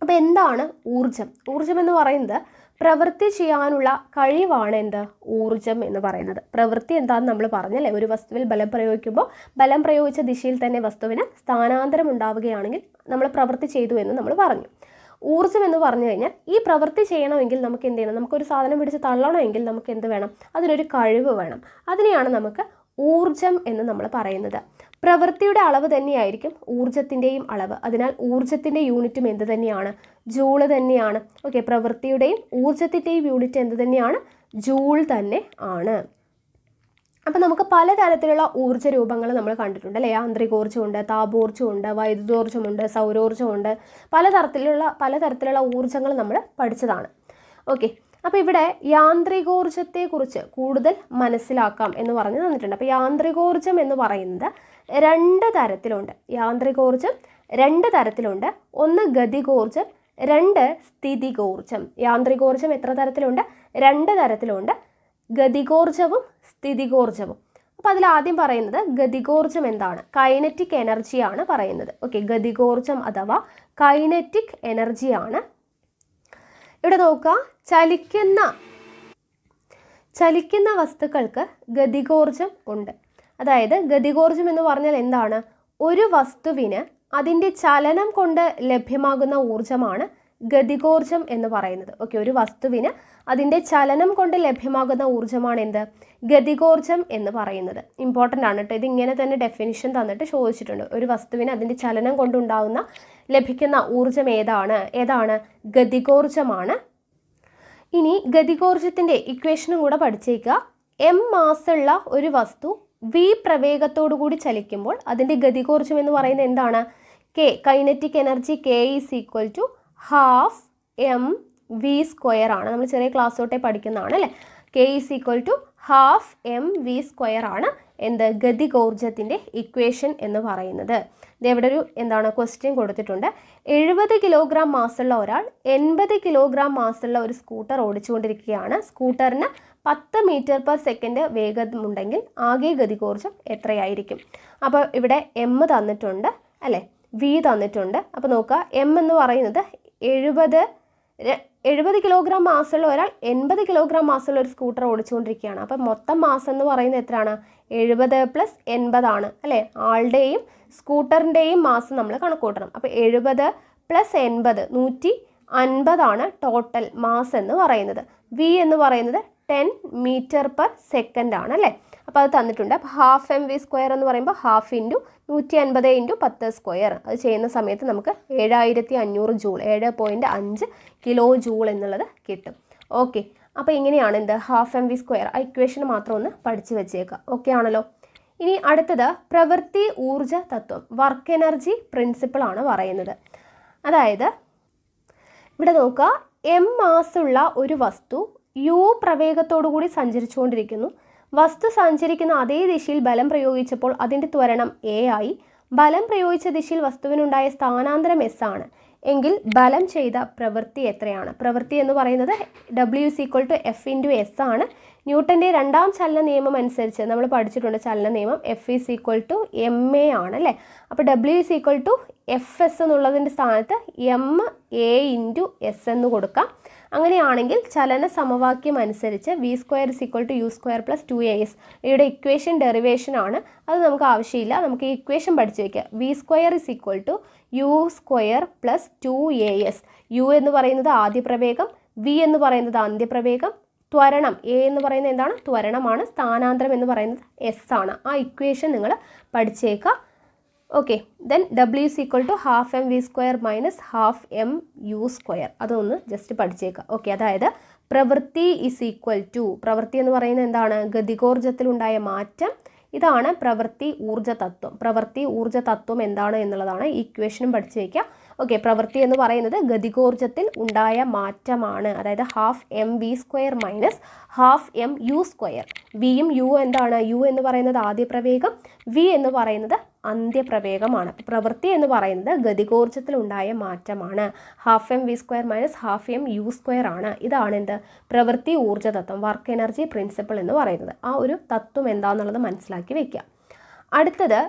Speaker 1: അപ്പോൾ എന്താണ് ഊർജം? ഊർജം എന്ന് പറയുന്നത് പ്രവൃത്തി ചെയ്യാനുള്ള കഴിവാണ് എന്ത്? ഊർജം എന്ന് പറയുന്നത്. പ്രവൃത്തി എന്താണെന്ന് നമ്മൾ പറഞ്ഞല്ലേ, ഒരു വസ്തുവിൽ ബലം പ്രയോഗിക്കുമ്പോൾ ബലം പ്രയോഗിച്ച ദിശയിൽ തന്നെ വസ്തുവിന് സ്ഥാനാന്തരം ഉണ്ടാവുകയാണെങ്കിൽ നമ്മൾ പ്രവൃത്തി ചെയ്തു എന്ന് നമ്മൾ പറഞ്ഞു. ഊർജം എന്ന് പറഞ്ഞു കഴിഞ്ഞാൽ ഈ പ്രവൃത്തി ചെയ്യണമെങ്കിൽ നമുക്ക് എന്ത് ചെയ്യണം? നമുക്കൊരു സാധനം പിടിച്ച് തള്ളണമെങ്കിൽ നമുക്ക് എന്ത് വേണം? അതിനൊരു കഴിവ് വേണം. അതിനെയാണ് നമുക്ക് ഊർജം എന്ന് നമ്മൾ പറയുന്നത്. പ്രവൃത്തിയുടെ അളവ് തന്നെയായിരിക്കും ഊർജത്തിൻ്റെയും അളവ്. അതിനാൽ ഊർജത്തിൻ്റെ യൂണിറ്റും എന്ത് തന്നെയാണ്? ജൂള് തന്നെയാണ്. ഓക്കെ, പ്രവൃത്തിയുടെയും ഊർജത്തിൻ്റെയും യൂണിറ്റ് എന്ത് തന്നെയാണ്? ജൂൾ തന്നെ ആണ്. അപ്പം നമുക്ക് പലതരത്തിലുള്ള ഊർജ്ജ രൂപങ്ങൾ നമ്മൾ കണ്ടിട്ടുണ്ട് അല്ലേ. യാന്ത്രികോർജ്ജമുണ്ട്, താപോർജ്ജമുണ്ട്, വൈദ്യുതോർജ്ജമുണ്ട്, സൗരോർജ്ജമുണ്ട്. പലതരത്തിലുള്ള ഊർജ്ജങ്ങൾ നമ്മൾ പഠിച്ചതാണ്. ഓക്കെ, അപ്പോൾ ഇവിടെ യാന്ത്രികോർജ്ജത്തെക്കുറിച്ച് കൂടുതൽ മനസ്സിലാക്കാം എന്ന് പറഞ്ഞ് തന്നിട്ടുണ്ട്. അപ്പോൾ യാന്ത്രികോർജ്ജം എന്ന് പറയുന്നത് 2 തരത്തിലുണ്ട്. യാന്ത്രികോർജ്ജം 2 തരത്തിലുണ്ട്. ഒന്ന് ഗതികോർജ്ജം, 2 സ്ഥിതികോർജ്ജം. യാന്ത്രികോർജ്ജം എത്ര തരത്തിലുണ്ട്? 2 തരത്തിലുണ്ട്, ഗതികോർജ്ജവും സ്ഥിതികോർജ്ജവും. അപ്പോൾ അതിൽ ആദ്യം പറയുന്നത് ഗതികോർജ്ജം എന്താണ്? കൈനറ്റിക് എനർജിയാണ് പറയുന്നത്. ഓക്കെ, ഗതികോർജ്ജം അഥവാ കൈനറ്റിക് എനർജിയാണ്. ഇവിടെ നോക്കുക, ചലിക്കുന്ന വസ്തുക്കൾക്ക് ഗതികോർജ്ജം ഉണ്ട്. അതായത് ഗതികോർജ്ജം എന്ന് പറഞ്ഞാൽ എന്താണ്? ഒരു വസ്തുവിന് അതിൻ്റെ ചലനം കൊണ്ട് ലഭ്യമാകുന്ന ഊർജ്ജമാണ് ഗതികോർജ്ജം എന്ന് പറയുന്നത്. ഓക്കെ, ഒരു വസ്തുവിന് അതിൻ്റെ ചലനം കൊണ്ട് ലഭ്യമാകുന്ന ഊർജ്ജമാണ് എന്ത്? ഗതികോർജ്ജം എന്ന് പറയുന്നത്. ഇമ്പോർട്ടൻ്റ് ആണ് കേട്ടോ. ഇത് ഇങ്ങനെ തന്നെ ഡെഫിനിഷൻ തന്നിട്ട് ചോദിച്ചിട്ടുണ്ട്. ഒരു വസ്തുവിന് അതിൻ്റെ ചലനം കൊണ്ടുണ്ടാകുന്ന ലഭിക്കുന്ന ഊർജ്ജം ഏതാണ്? ഗതികോർജ്ജമാണ്. ഇനി ഗതികോർജ്ജത്തിൻ്റെ ഇക്വേഷനും കൂടെ പഠിച്ചേക്കുക. m മാസ്സുള്ള ഒരു വസ്തു v പ്രവേഗത്തോടു കൂടി ചലിക്കുമ്പോൾ അതിൻ്റെ ഗതികോർജ്ജം എന്ന് പറയുന്നത് എന്താണ്? Kinetic energy k is equal to half mv² ആണ്. നമ്മൾ ചെറിയ ക്ലാസ് തൊട്ടേ പഠിക്കുന്നതാണ് അല്ലേ. k is equal to half mv² ആണ് എന്ത്? ഗതികോർജ്ജത്തിൻ്റെ ഇക്വേഷൻ എന്ന് പറയുന്നത്. ഇതെവിടെ ഒരു ക്വസ്റ്റ്യൻ കൊടുത്തിട്ടുണ്ട്. 70 കിലോഗ്രാം മാസ്സുള്ള ഒരാൾ 80 കിലോഗ്രാം മാസ്സുള്ള ഒരു സ്കൂട്ടർ ഓടിച്ചുകൊണ്ടിരിക്കുകയാണ്. സ്കൂട്ടറിന് 10 മീറ്റർ/സെക്കൻഡ് വേഗമുണ്ടെങ്കിൽ ആകെ ഗതികോർജ്ജം എത്രയായിരിക്കും? അപ്പോൾ ഇവിടെ m തന്നിട്ടുണ്ട് അല്ലേ, v തന്നിട്ടുണ്ട്. അപ്പോൾ നോക്കുക, m എന്ന് പറയുന്നത് 70 കിലോഗ്രാം മാസ്സുള്ള ഒരാൾ 80 കിലോഗ്രാം മാസ്സുള്ള ഒരു സ്കൂട്ടർ ഓടിച്ചുകൊണ്ടിരിക്കുകയാണ്. അപ്പം മൊത്തം മാസ് എന്ന് പറയുന്നത് എത്രയാണ്? 70 + 80 ആണ് അല്ലേ. ആളുടെയും സ്കൂട്ടറിൻ്റെയും മാസ് നമ്മൾ കണക്കൂട്ടണം. അപ്പോൾ 70 + 80 150 ആണ് ടോട്ടൽ മാസ് എന്ന് പറയുന്നത്. v എന്ന് പറയുന്നത് 10 മീറ്റർ പെർ സെക്കൻഡ് ആണ് അല്ലേ. അപ്പോൾ അത് തന്നിട്ടുണ്ട്. അപ്പോൾ ഹാഫ് mv² എന്ന് പറയുമ്പോൾ ഹാഫ് ഇൻറ്റു 150 ഇൻറ്റു 10 സ്ക്വയർ. അത് ചെയ്യുന്ന സമയത്ത് നമുക്ക് 7500 ജൂൾ, 7.5 കിലോ ജൂൾ എന്നുള്ളത് കിട്ടും. ഓക്കെ, അപ്പോൾ ഇങ്ങനെയാണ് എന്ത് ഹാഫ് mv². ആ ഇക്വേഷൻ മാത്രം ഒന്ന് പഠിച്ചു വെച്ചേക്കാം. ഓക്കെ ആണല്ലോ. ഇനി അടുത്തത് പ്രവൃത്തി ഊർജ തത്വം, വർക്ക് എനർജി പ്രിൻസിപ്പിൾ ആണ് പറയുന്നത്. അതായത് ഇവിടെ നോക്കുക, m മാസ്സുള്ള ഒരു വസ്തു u പ്രവേഗത്തോടു കൂടി സഞ്ചരിച്ചുകൊണ്ടിരിക്കുന്നു. വസ്തു സഞ്ചരിക്കുന്ന അതേ ദിശയിൽ ബലം പ്രയോഗിച്ചപ്പോൾ അതിൻ്റെ ത്വരണം a ആയി. ബലം പ്രയോഗിച്ച ദിശയിൽ വസ്തുവിനുണ്ടായ സ്ഥാനാന്തരം s ആണ്. എങ്കിൽ ബലം ചെയ്ത പ്രവൃത്തി എത്രയാണ്? പ്രവൃത്തി എന്ന് പറയുന്നത് W=F × S ആണ്. ന്യൂട്ടൻ്റെ രണ്ടാം ചലന നിയമം അനുസരിച്ച് നമ്മൾ പഠിച്ചിട്ടുണ്ട് ചലന നിയമം, F=ma ആണ് അല്ലേ. അപ്പോൾ W=Fs എന്നുള്ളതിൻ്റെ സ്ഥാനത്ത് ma × S എന്ന് കൊടുക്കാം. അങ്ങനെയാണെങ്കിൽ ചലന സമവാക്യം അനുസരിച്ച് v² u² + 2as ഇവിടെ ഇക്വേഷൻ ഡെറിവേഷൻ ആണ്. അത് നമുക്ക് ആവശ്യമില്ല, നമുക്ക് ഈ ഇക്വേഷൻ പഠിച്ചു വയ്ക്കുക. v² u² + 2as. u എന്ന് പറയുന്നത് ആദ്യ പ്രവേഗം, v എന്ന് പറയുന്നത് അന്ത്യപ്രവേഗം, ത്വരണം a എന്ന് പറയുന്നത് എന്താണ്? ത്വരണമാണ്. സ്ഥാനാന്തരം എന്ന് പറയുന്നത് s ആണ്. ആ ഇക്വേഷൻ നിങ്ങൾ പഠിച്ചേക്കുക. Okay, then W half mv² - half mu². അതൊന്ന് ജസ്റ്റ് പഠിച്ചേക്കുക. ഓക്കെ, അതായത് പ്രവൃത്തി പ്രവൃത്തി എന്ന് പറയുന്നത് എന്താണ്? ഗതികോർജത്തിലുണ്ടായ മാറ്റം. ഇതാണ് പ്രവൃത്തി ഊർജ തത്വം. പ്രവൃത്തി ഊർജ തത്വം എന്താണ് എന്നുള്ളതാണ് ഈ ഇക്വേഷനും പഠിച്ചു വയ്ക്കുക. ഓക്കെ, പ്രവൃത്തി എന്ന് പറയുന്നത് ഗതികോർജത്തിൽ ഉണ്ടായ മാറ്റമാണ്. അതായത് ഹാഫ് mv² - ഹാഫ് mu². വിയും യു എന്താണ്? യു എന്ന് പറയുന്നത് ആദ്യ പ്രവേഗം, വി എന്ന് പറയുന്നത് അന്ത്യപ്രവേഗമാണ്. പ്രവൃത്തി എന്ന് പറയുന്നത് ഗതികോർജത്തിൽ ഉണ്ടായ മാറ്റമാണ്. ഹാഫ് mv² - ഹാഫ് mu² ആണ്. ഇതാണ് എന്ത്? പ്രവൃത്തി ഊർജ തത്വം, വർക്ക് എനർജി പ്രിൻസിപ്പിൾ എന്ന് പറയുന്നത്. ആ ഒരു തത്വം എന്താണെന്നുള്ളത് മനസ്സിലാക്കി വെക്കുക. അടുത്തത്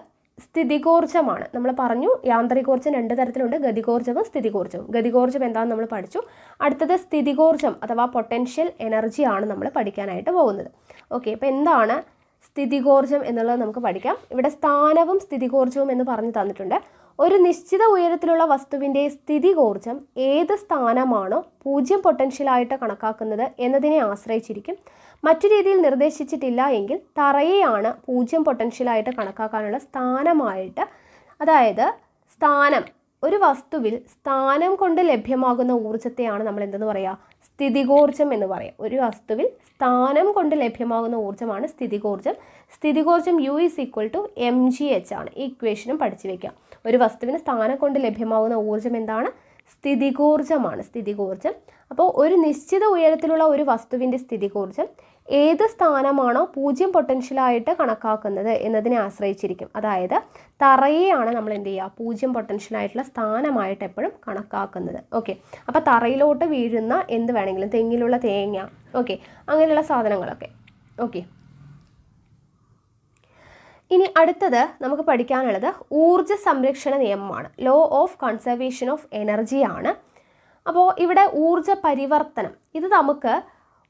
Speaker 1: സ്ഥിതികോർജമാണ്. നമ്മൾ പറഞ്ഞു യാന്ത്രികോർജം രണ്ട് തരത്തിലുണ്ട്, ഗതികോർജവും സ്ഥിതികോർജവും. ഗതികോർജം എന്താണെന്ന് നമ്മൾ പഠിച്ചു. അടുത്തത് സ്ഥിതികോർജം അഥവാ പൊട്ടൻഷ്യൽ എനർജി ആണ് നമ്മൾ പഠിക്കാനായിട്ട് പോകുന്നത്. ഓക്കെ, അപ്പോൾ എന്താണ് സ്ഥിതികോർജം എന്നുള്ളത് നമുക്ക് പഠിക്കാം. ഇവിടെ സ്ഥാനവും സ്ഥിതികോർജവും എന്ന് പറഞ്ഞു തന്നിട്ടുണ്ട്. ഒരു നിശ്ചിത ഉയരത്തിലുള്ള വസ്തുവിൻ്റെ സ്ഥിതികോർജം ഏത് സ്ഥാനമാണോ 0 പൊട്ടൻഷ്യലായിട്ട് കണക്കാക്കുന്നത് എന്നതിനെ ആശ്രയിച്ചിരിക്കും. മറ്റു രീതിയിൽ നിർദ്ദേശിച്ചിട്ടില്ല എങ്കിൽ തറയെയാണ് 0 പൊട്ടൻഷ്യലായിട്ട് കണക്കാക്കാനുള്ള സ്ഥാനമായിട്ട്. അതായത് സ്ഥാനം, ഒരു വസ്തുവിൽ സ്ഥാനം കൊണ്ട് ലഭ്യമാകുന്ന ഊർജ്ജത്തെയാണ് നമ്മൾ എന്തെന്ന് പറയുക? സ്ഥിതികോർജം എന്ന് പറയാം. ഒരു വസ്തുവിൽ സ്ഥാനം കൊണ്ട് ലഭ്യമാകുന്ന ഊർജ്ജമാണ് സ്ഥിതികോർജം. സ്ഥിതികോർജം U=mgh ആണ്. ഈ ഇക്വേഷനും പഠിച്ചു വയ്ക്കാം. ഒരു വസ്തുവിന് സ്ഥാനം കൊണ്ട് ലഭ്യമാകുന്ന ഊർജ്ജം എന്താണ്? സ്ഥിതികോർജമാണ്. സ്ഥിതികോർജം. അപ്പോൾ ഒരു നിശ്ചിത ഉയരത്തിലുള്ള ഒരു വസ്തുവിൻ്റെ സ്ഥിതികോർജം ഏത് സ്ഥാനമാണോ 0 പൊട്ടൻഷ്യലായിട്ട് കണക്കാക്കുന്നത് എന്നതിനെ ആശ്രയിച്ചിരിക്കും. അതായത് തറയെയാണ് നമ്മൾ എന്ത് ചെയ്യുക? 0 പൊട്ടൻഷ്യലായിട്ടുള്ള സ്ഥാനമായിട്ട് എപ്പോഴും കണക്കാക്കുന്നത്. ഓക്കെ, അപ്പോൾ തറയിലോട്ട് വീഴുന്ന എന്ത് വേണമെങ്കിലും, തെങ്ങിലുള്ള തേങ്ങ, ഓക്കെ, അങ്ങനെയുള്ള സാധനങ്ങളൊക്കെ. ഓക്കെ, ഇനി അടുത്തത് നമുക്ക് പഠിക്കാനുള്ളത് ഊർജ്ജ സംരക്ഷണ നിയമമാണ്. Law of conservation of energy ആണ്. അപ്പോൾ ഇവിടെ ഊർജ്ജ പരിവർത്തനം, ഇത് നമുക്ക്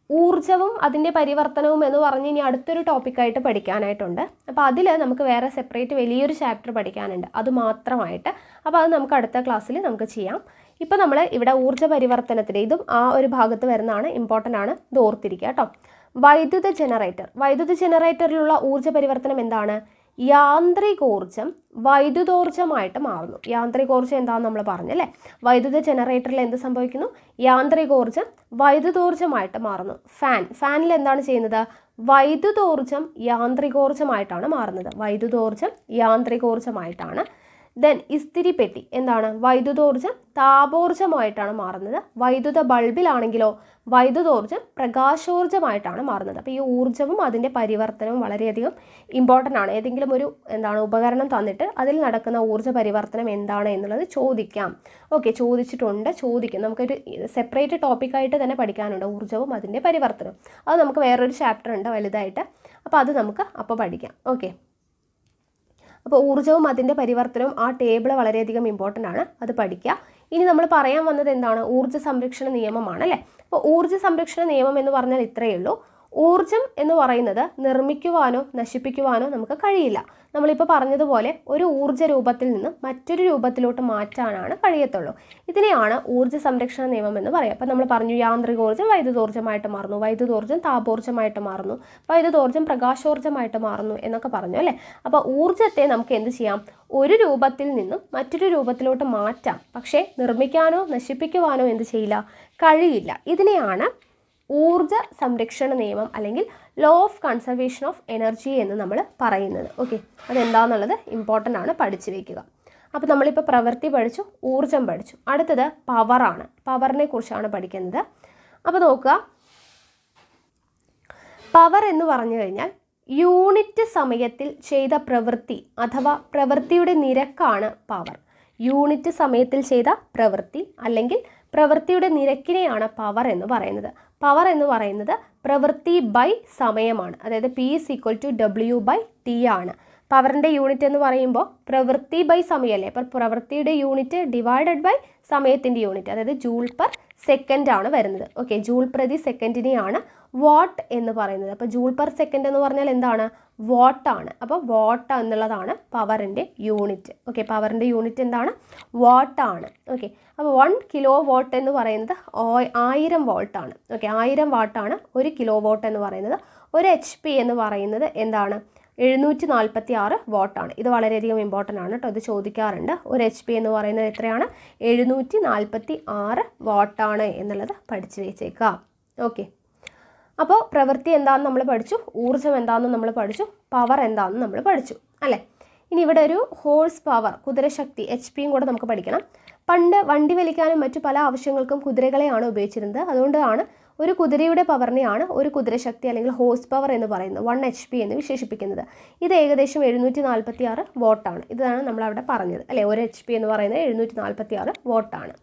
Speaker 1: ഊർജ്ജവും അതിൻ്റെ പരിവർത്തനവും എന്ന് പറഞ്ഞ് ഇനി അടുത്തൊരു ടോപ്പിക്കായിട്ട് പഠിക്കാനായിട്ടുണ്ട്. അപ്പോൾ അതിൽ നമുക്ക് വേറെ സെപ്പറേറ്റ് വലിയൊരു ചാപ്റ്റർ പഠിക്കാനുണ്ട്, അത് മാത്രമായിട്ട്. അപ്പോൾ അത് നമുക്ക് അടുത്ത ക്ലാസ്സിൽ നമുക്ക് ചെയ്യാം. ഇപ്പോൾ നമ്മൾ ഇവിടെ ഊർജ്ജ പരിവർത്തനത്തിന്, ഇതും ആ ഒരു ഭാഗത്ത് വരുന്നതാണ്, ഇമ്പോർട്ടൻ്റ് ആണ്, ഇത് ഓർത്തിരിക്കുക കേട്ടോ. വൈദ്യുത ജനറേറ്ററിലുള്ള ഊർജ്ജ പരിവർത്തനം എന്താണ്? യാന്ത്രികോർജം വൈദ്യുതോർജ്ജമായിട്ട് മാറുന്നു. യാന്ത്രികോർജം എന്താണെന്ന് നമ്മൾ പറഞ്ഞല്ലേ. വൈദ്യുത ജനറേറ്ററിൽ എന്ത് സംഭവിക്കുന്നു? യാന്ത്രികോർജം വൈദ്യുതോർജ്ജമായിട്ട് മാറുന്നു. ഫാനിൽ എന്താണ് ചെയ്യുന്നത്? വൈദ്യുതോർജ്ജം യാന്ത്രികോർജ്ജമായിട്ടാണ് മാറുന്നത്. വൈദ്യുതോർജ്ജം യാന്ത്രികോർജ്ജമായിട്ടാണ്. ദെൻ ഇസ്തിരിപ്പെട്ടി എന്താണ്? വൈദ്യുതോർജ്ജം താപോർജ്ജമായിട്ടാണ് മാറുന്നത്. വൈദ്യുത ബൾബിലാണെങ്കിലോ വൈദ്യുതോർജ്ജം പ്രകാശോർജ്ജമായിട്ടാണ് മാറുന്നത്. അപ്പോൾ ഈ ഊർജ്ജവും അതിൻ്റെ പരിവർത്തനവും വളരെയധികം ഇമ്പോർട്ടൻ്റ് ആണ്. ഏതെങ്കിലും ഒരു ഉപകരണം തന്നിട്ട് അതിൽ നടക്കുന്ന ഊർജ്ജ പരിവർത്തനം എന്താണ് എന്നുള്ളത് ചോദിക്കാം. ഓക്കെ, ചോദിക്കും. നമുക്കൊരു സെപ്പറേറ്റ് ടോപ്പിക്കായിട്ട് തന്നെ പഠിക്കാനുണ്ട്, ഊർജ്ജവും അതിൻ്റെ പരിവർത്തനവും. അത് നമുക്ക് വേറൊരു ചാപ്റ്റർ ഉണ്ട് വലുതായിട്ട്, അപ്പോൾ അത് നമുക്ക് അപ്പോൾ പഠിക്കാം. ഓക്കെ, അപ്പോൾ ഊർജ്ജവും അതിൻ്റെ പരിവർത്തനവും ആ ടേബിൾ വളരെയധികം ഇമ്പോർട്ടൻ്റ് ആണ്, അത് പഠിക്കുക. ഇനി നമ്മൾ പറയാൻ വന്നത് എന്താണ്? ഊർജ്ജ സംരക്ഷണ നിയമമാണ് അല്ലേ. അപ്പോൾ ഊർജ്ജ സംരക്ഷണ നിയമം എന്ന് പറഞ്ഞാൽ ഇത്രയേ ഉള്ളൂ. ഊർജം എന്ന് പറയുന്നത് നിർമ്മിക്കുവാനോ നശിപ്പിക്കുവാനോ നമുക്ക് കഴിയില്ല. നമ്മളിപ്പോൾ പറഞ്ഞതുപോലെ ഒരു ഊർജ്ജ രൂപത്തിൽ നിന്ന് മറ്റൊരു രൂപത്തിലോട്ട് മാറ്റാനാണ് കഴിയത്തുള്ളൂ. ഇതിനെയാണ് ഊർജ്ജ സംരക്ഷണ നിയമം എന്ന് പറയുക. അപ്പോൾ നമ്മൾ പറഞ്ഞു യാന്ത്രികോർജ്ജം വൈദ്യുതോർജ്ജമായിട്ട് മാറുന്നു, വൈദ്യുതോർജ്ജം താപോർജ്ജമായിട്ട് മാറുന്നു, വൈദ്യുതോർജ്ജം പ്രകാശോർജ്ജമായിട്ട് മാറുന്നു എന്നൊക്കെ പറഞ്ഞു അല്ലേ. അപ്പോൾ ഊർജ്ജത്തെ നമുക്ക് എന്ത് ചെയ്യാം? ഒരു രൂപത്തിൽ നിന്നും മറ്റൊരു രൂപത്തിലോട്ട് മാറ്റാം. പക്ഷേ നിർമ്മിക്കാനോ നശിപ്പിക്കുവാനോ എന്ത് ചെയ്യില്ല? കഴിയില്ല. ഇതിനെയാണ് ഊർജ്ജ സംരക്ഷണ നിയമം അല്ലെങ്കിൽ law of conservation of energy എന്ന് നമ്മൾ പറയുന്നത്. ഓക്കെ, അതെന്താണെന്നുള്ളത് ഇമ്പോർട്ടൻ്റ് ആണ്, പഠിച്ചു വയ്ക്കുക. അപ്പോൾ നമ്മളിപ്പോൾ പ്രവൃത്തി പഠിച്ചു, ഊർജം പഠിച്ചു. അടുത്തത് പവറാണ്. പവറിനെ കുറിച്ചാണ് പഠിക്കുന്നത്. അപ്പോൾ നോക്കുക, പവർ എന്ന് പറഞ്ഞു കഴിഞ്ഞാൽ യൂണിറ്റ് സമയത്തിൽ ചെയ്ത പ്രവൃത്തി അഥവാ പ്രവൃത്തിയുടെ നിരക്കാണ് പവർ. യൂണിറ്റ് സമയത്തിൽ ചെയ്ത പ്രവൃത്തി അല്ലെങ്കിൽ പ്രവൃത്തിയുടെ നിരക്കിനെയാണ് പവർ എന്ന് പറയുന്നത്. പവർ എന്ന് പറയുന്നത് പ്രവൃത്തി ബൈ സമയമാണ്. അതായത് P=W/T ആണ്. പവറിൻ്റെ യൂണിറ്റ് എന്ന് പറയുമ്പോൾ പ്രവൃത്തി ബൈ സമയമല്ലേ. അപ്പോൾ പ്രവൃത്തിയുടെ യൂണിറ്റ് ഡിവൈഡഡ് ബൈ സമയത്തിൻ്റെ യൂണിറ്റ്, അതായത് ജൂൾ പെർ സെക്കൻഡ് ആണ് വരുന്നത്. ഓക്കെ, ജൂൾ പ്രതി സെക്കൻഡിനെയാണ് വാട്ട് എന്ന് പറയുന്നത്. അപ്പോൾ ജൂൾ പെർ സെക്കൻഡ് എന്ന് പറഞ്ഞാൽ എന്താണ്? വാട്ടാണ്. അപ്പോൾ വാട്ട് എന്നുള്ളതാണ് പവറിൻ്റെ യൂണിറ്റ്. ഓക്കെ, പവറിൻ്റെ യൂണിറ്റ് എന്താണ്? വാട്ടാണ്. ഓക്കെ, അപ്പോൾ 1 കിലോ വാട്ട് എന്ന് പറയുന്നത് 1000 വാട്ടാണ്. ഓക്കെ, 1000 വാട്ടാണ് 1 കിലോ വാട്ട് എന്ന് പറയുന്നത്. ഒരു HP എന്ന് പറയുന്നത് എന്താണ്? 746 വാട്ടാണ്. ഇത് വളരെയധികം ഇമ്പോർട്ടൻ്റ് ആണ് കേട്ടോ, ഇത് ചോദിക്കാറുണ്ട്. ഒരു HP എന്ന് പറയുന്നത് എത്രയാണ്? 746 വാട്ടാണ് എന്നുള്ളത് പഠിച്ചു വെച്ചേക്കുക. ഓക്കെ, അപ്പോൾ പ്രവൃത്തി എന്താണെന്ന് നമ്മൾ പഠിച്ചു, ഊർജ്ജം എന്താണെന്ന് നമ്മൾ പഠിച്ചു, പവർ എന്താണെന്ന് നമ്മൾ പഠിച്ചു അല്ലേ. ഇനി ഇവിടെ ഒരു ഹോഴ്സ് പവർ, കുതിരശക്തി, HPയും കൂടെ നമുക്ക് പഠിക്കണം. പണ്ട് വണ്ടി വലിക്കാനും മറ്റു പല ആവശ്യങ്ങൾക്കും കുതിരകളെയാണ് ഉപയോഗിച്ചിരുന്നത്. അതുകൊണ്ടാണ് ഒരു കുതിരയുടെ പവറിനെയാണ് ഒരു കുതിരശക്തി അല്ലെങ്കിൽ ഹോഴ്സ് പവർ എന്ന് പറയുന്നത്, 1 HP എന്ന് വിശേഷിപ്പിക്കുന്നത്. ഇത് ഏകദേശം 746 വാട്ടാണ്. ഇതാണ് നമ്മളവിടെ പറഞ്ഞത് അല്ലേ. ഒരു HP എന്ന് പറയുന്നത് 746 വാട്ടാണ്.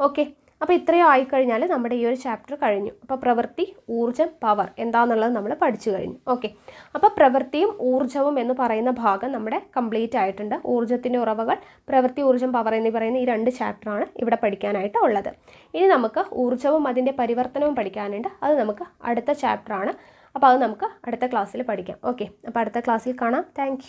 Speaker 1: ഓക്കെ, അപ്പോൾ ഇത്രയും ആയിക്കഴിഞ്ഞാൽ നമ്മുടെ ഈ ഒരു ചാപ്റ്റർ കഴിഞ്ഞു. അപ്പോൾ പ്രവൃത്തി, ഊർജ്ജം, പവർ എന്താണെന്നുള്ളത് നമ്മൾ പഠിച്ചു കഴിഞ്ഞു. ഓക്കെ, അപ്പോൾ പ്രവൃത്തിയും ഊർജ്ജവും എന്ന് പറയുന്ന ഭാഗം നമ്മുടെ കംപ്ലീറ്റ് ആയിട്ടുണ്ട്. ഊർജ്ജത്തിൻ്റെ ഉറവകൾ, പ്രവൃത്തി, ഊർജ്ജം, പവർ എന്നീ പറയുന്ന ഈ 2 ചാപ്റ്ററാണ് ഇവിടെ പഠിക്കാനായിട്ട് ഉള്ളത്. ഇനി നമുക്ക് ഊർജ്ജവും അതിൻ്റെ പരിവർത്തനവും പഠിക്കാനുണ്ട്. അത് നമുക്ക് അടുത്ത ചാപ്റ്ററാണ്. അപ്പോൾ അത് നമുക്ക് അടുത്ത ക്ലാസ്സിൽ പഠിക്കാം. ഓക്കെ, അപ്പോൾ അടുത്ത ക്ലാസ്സിൽ കാണാം. താങ്ക്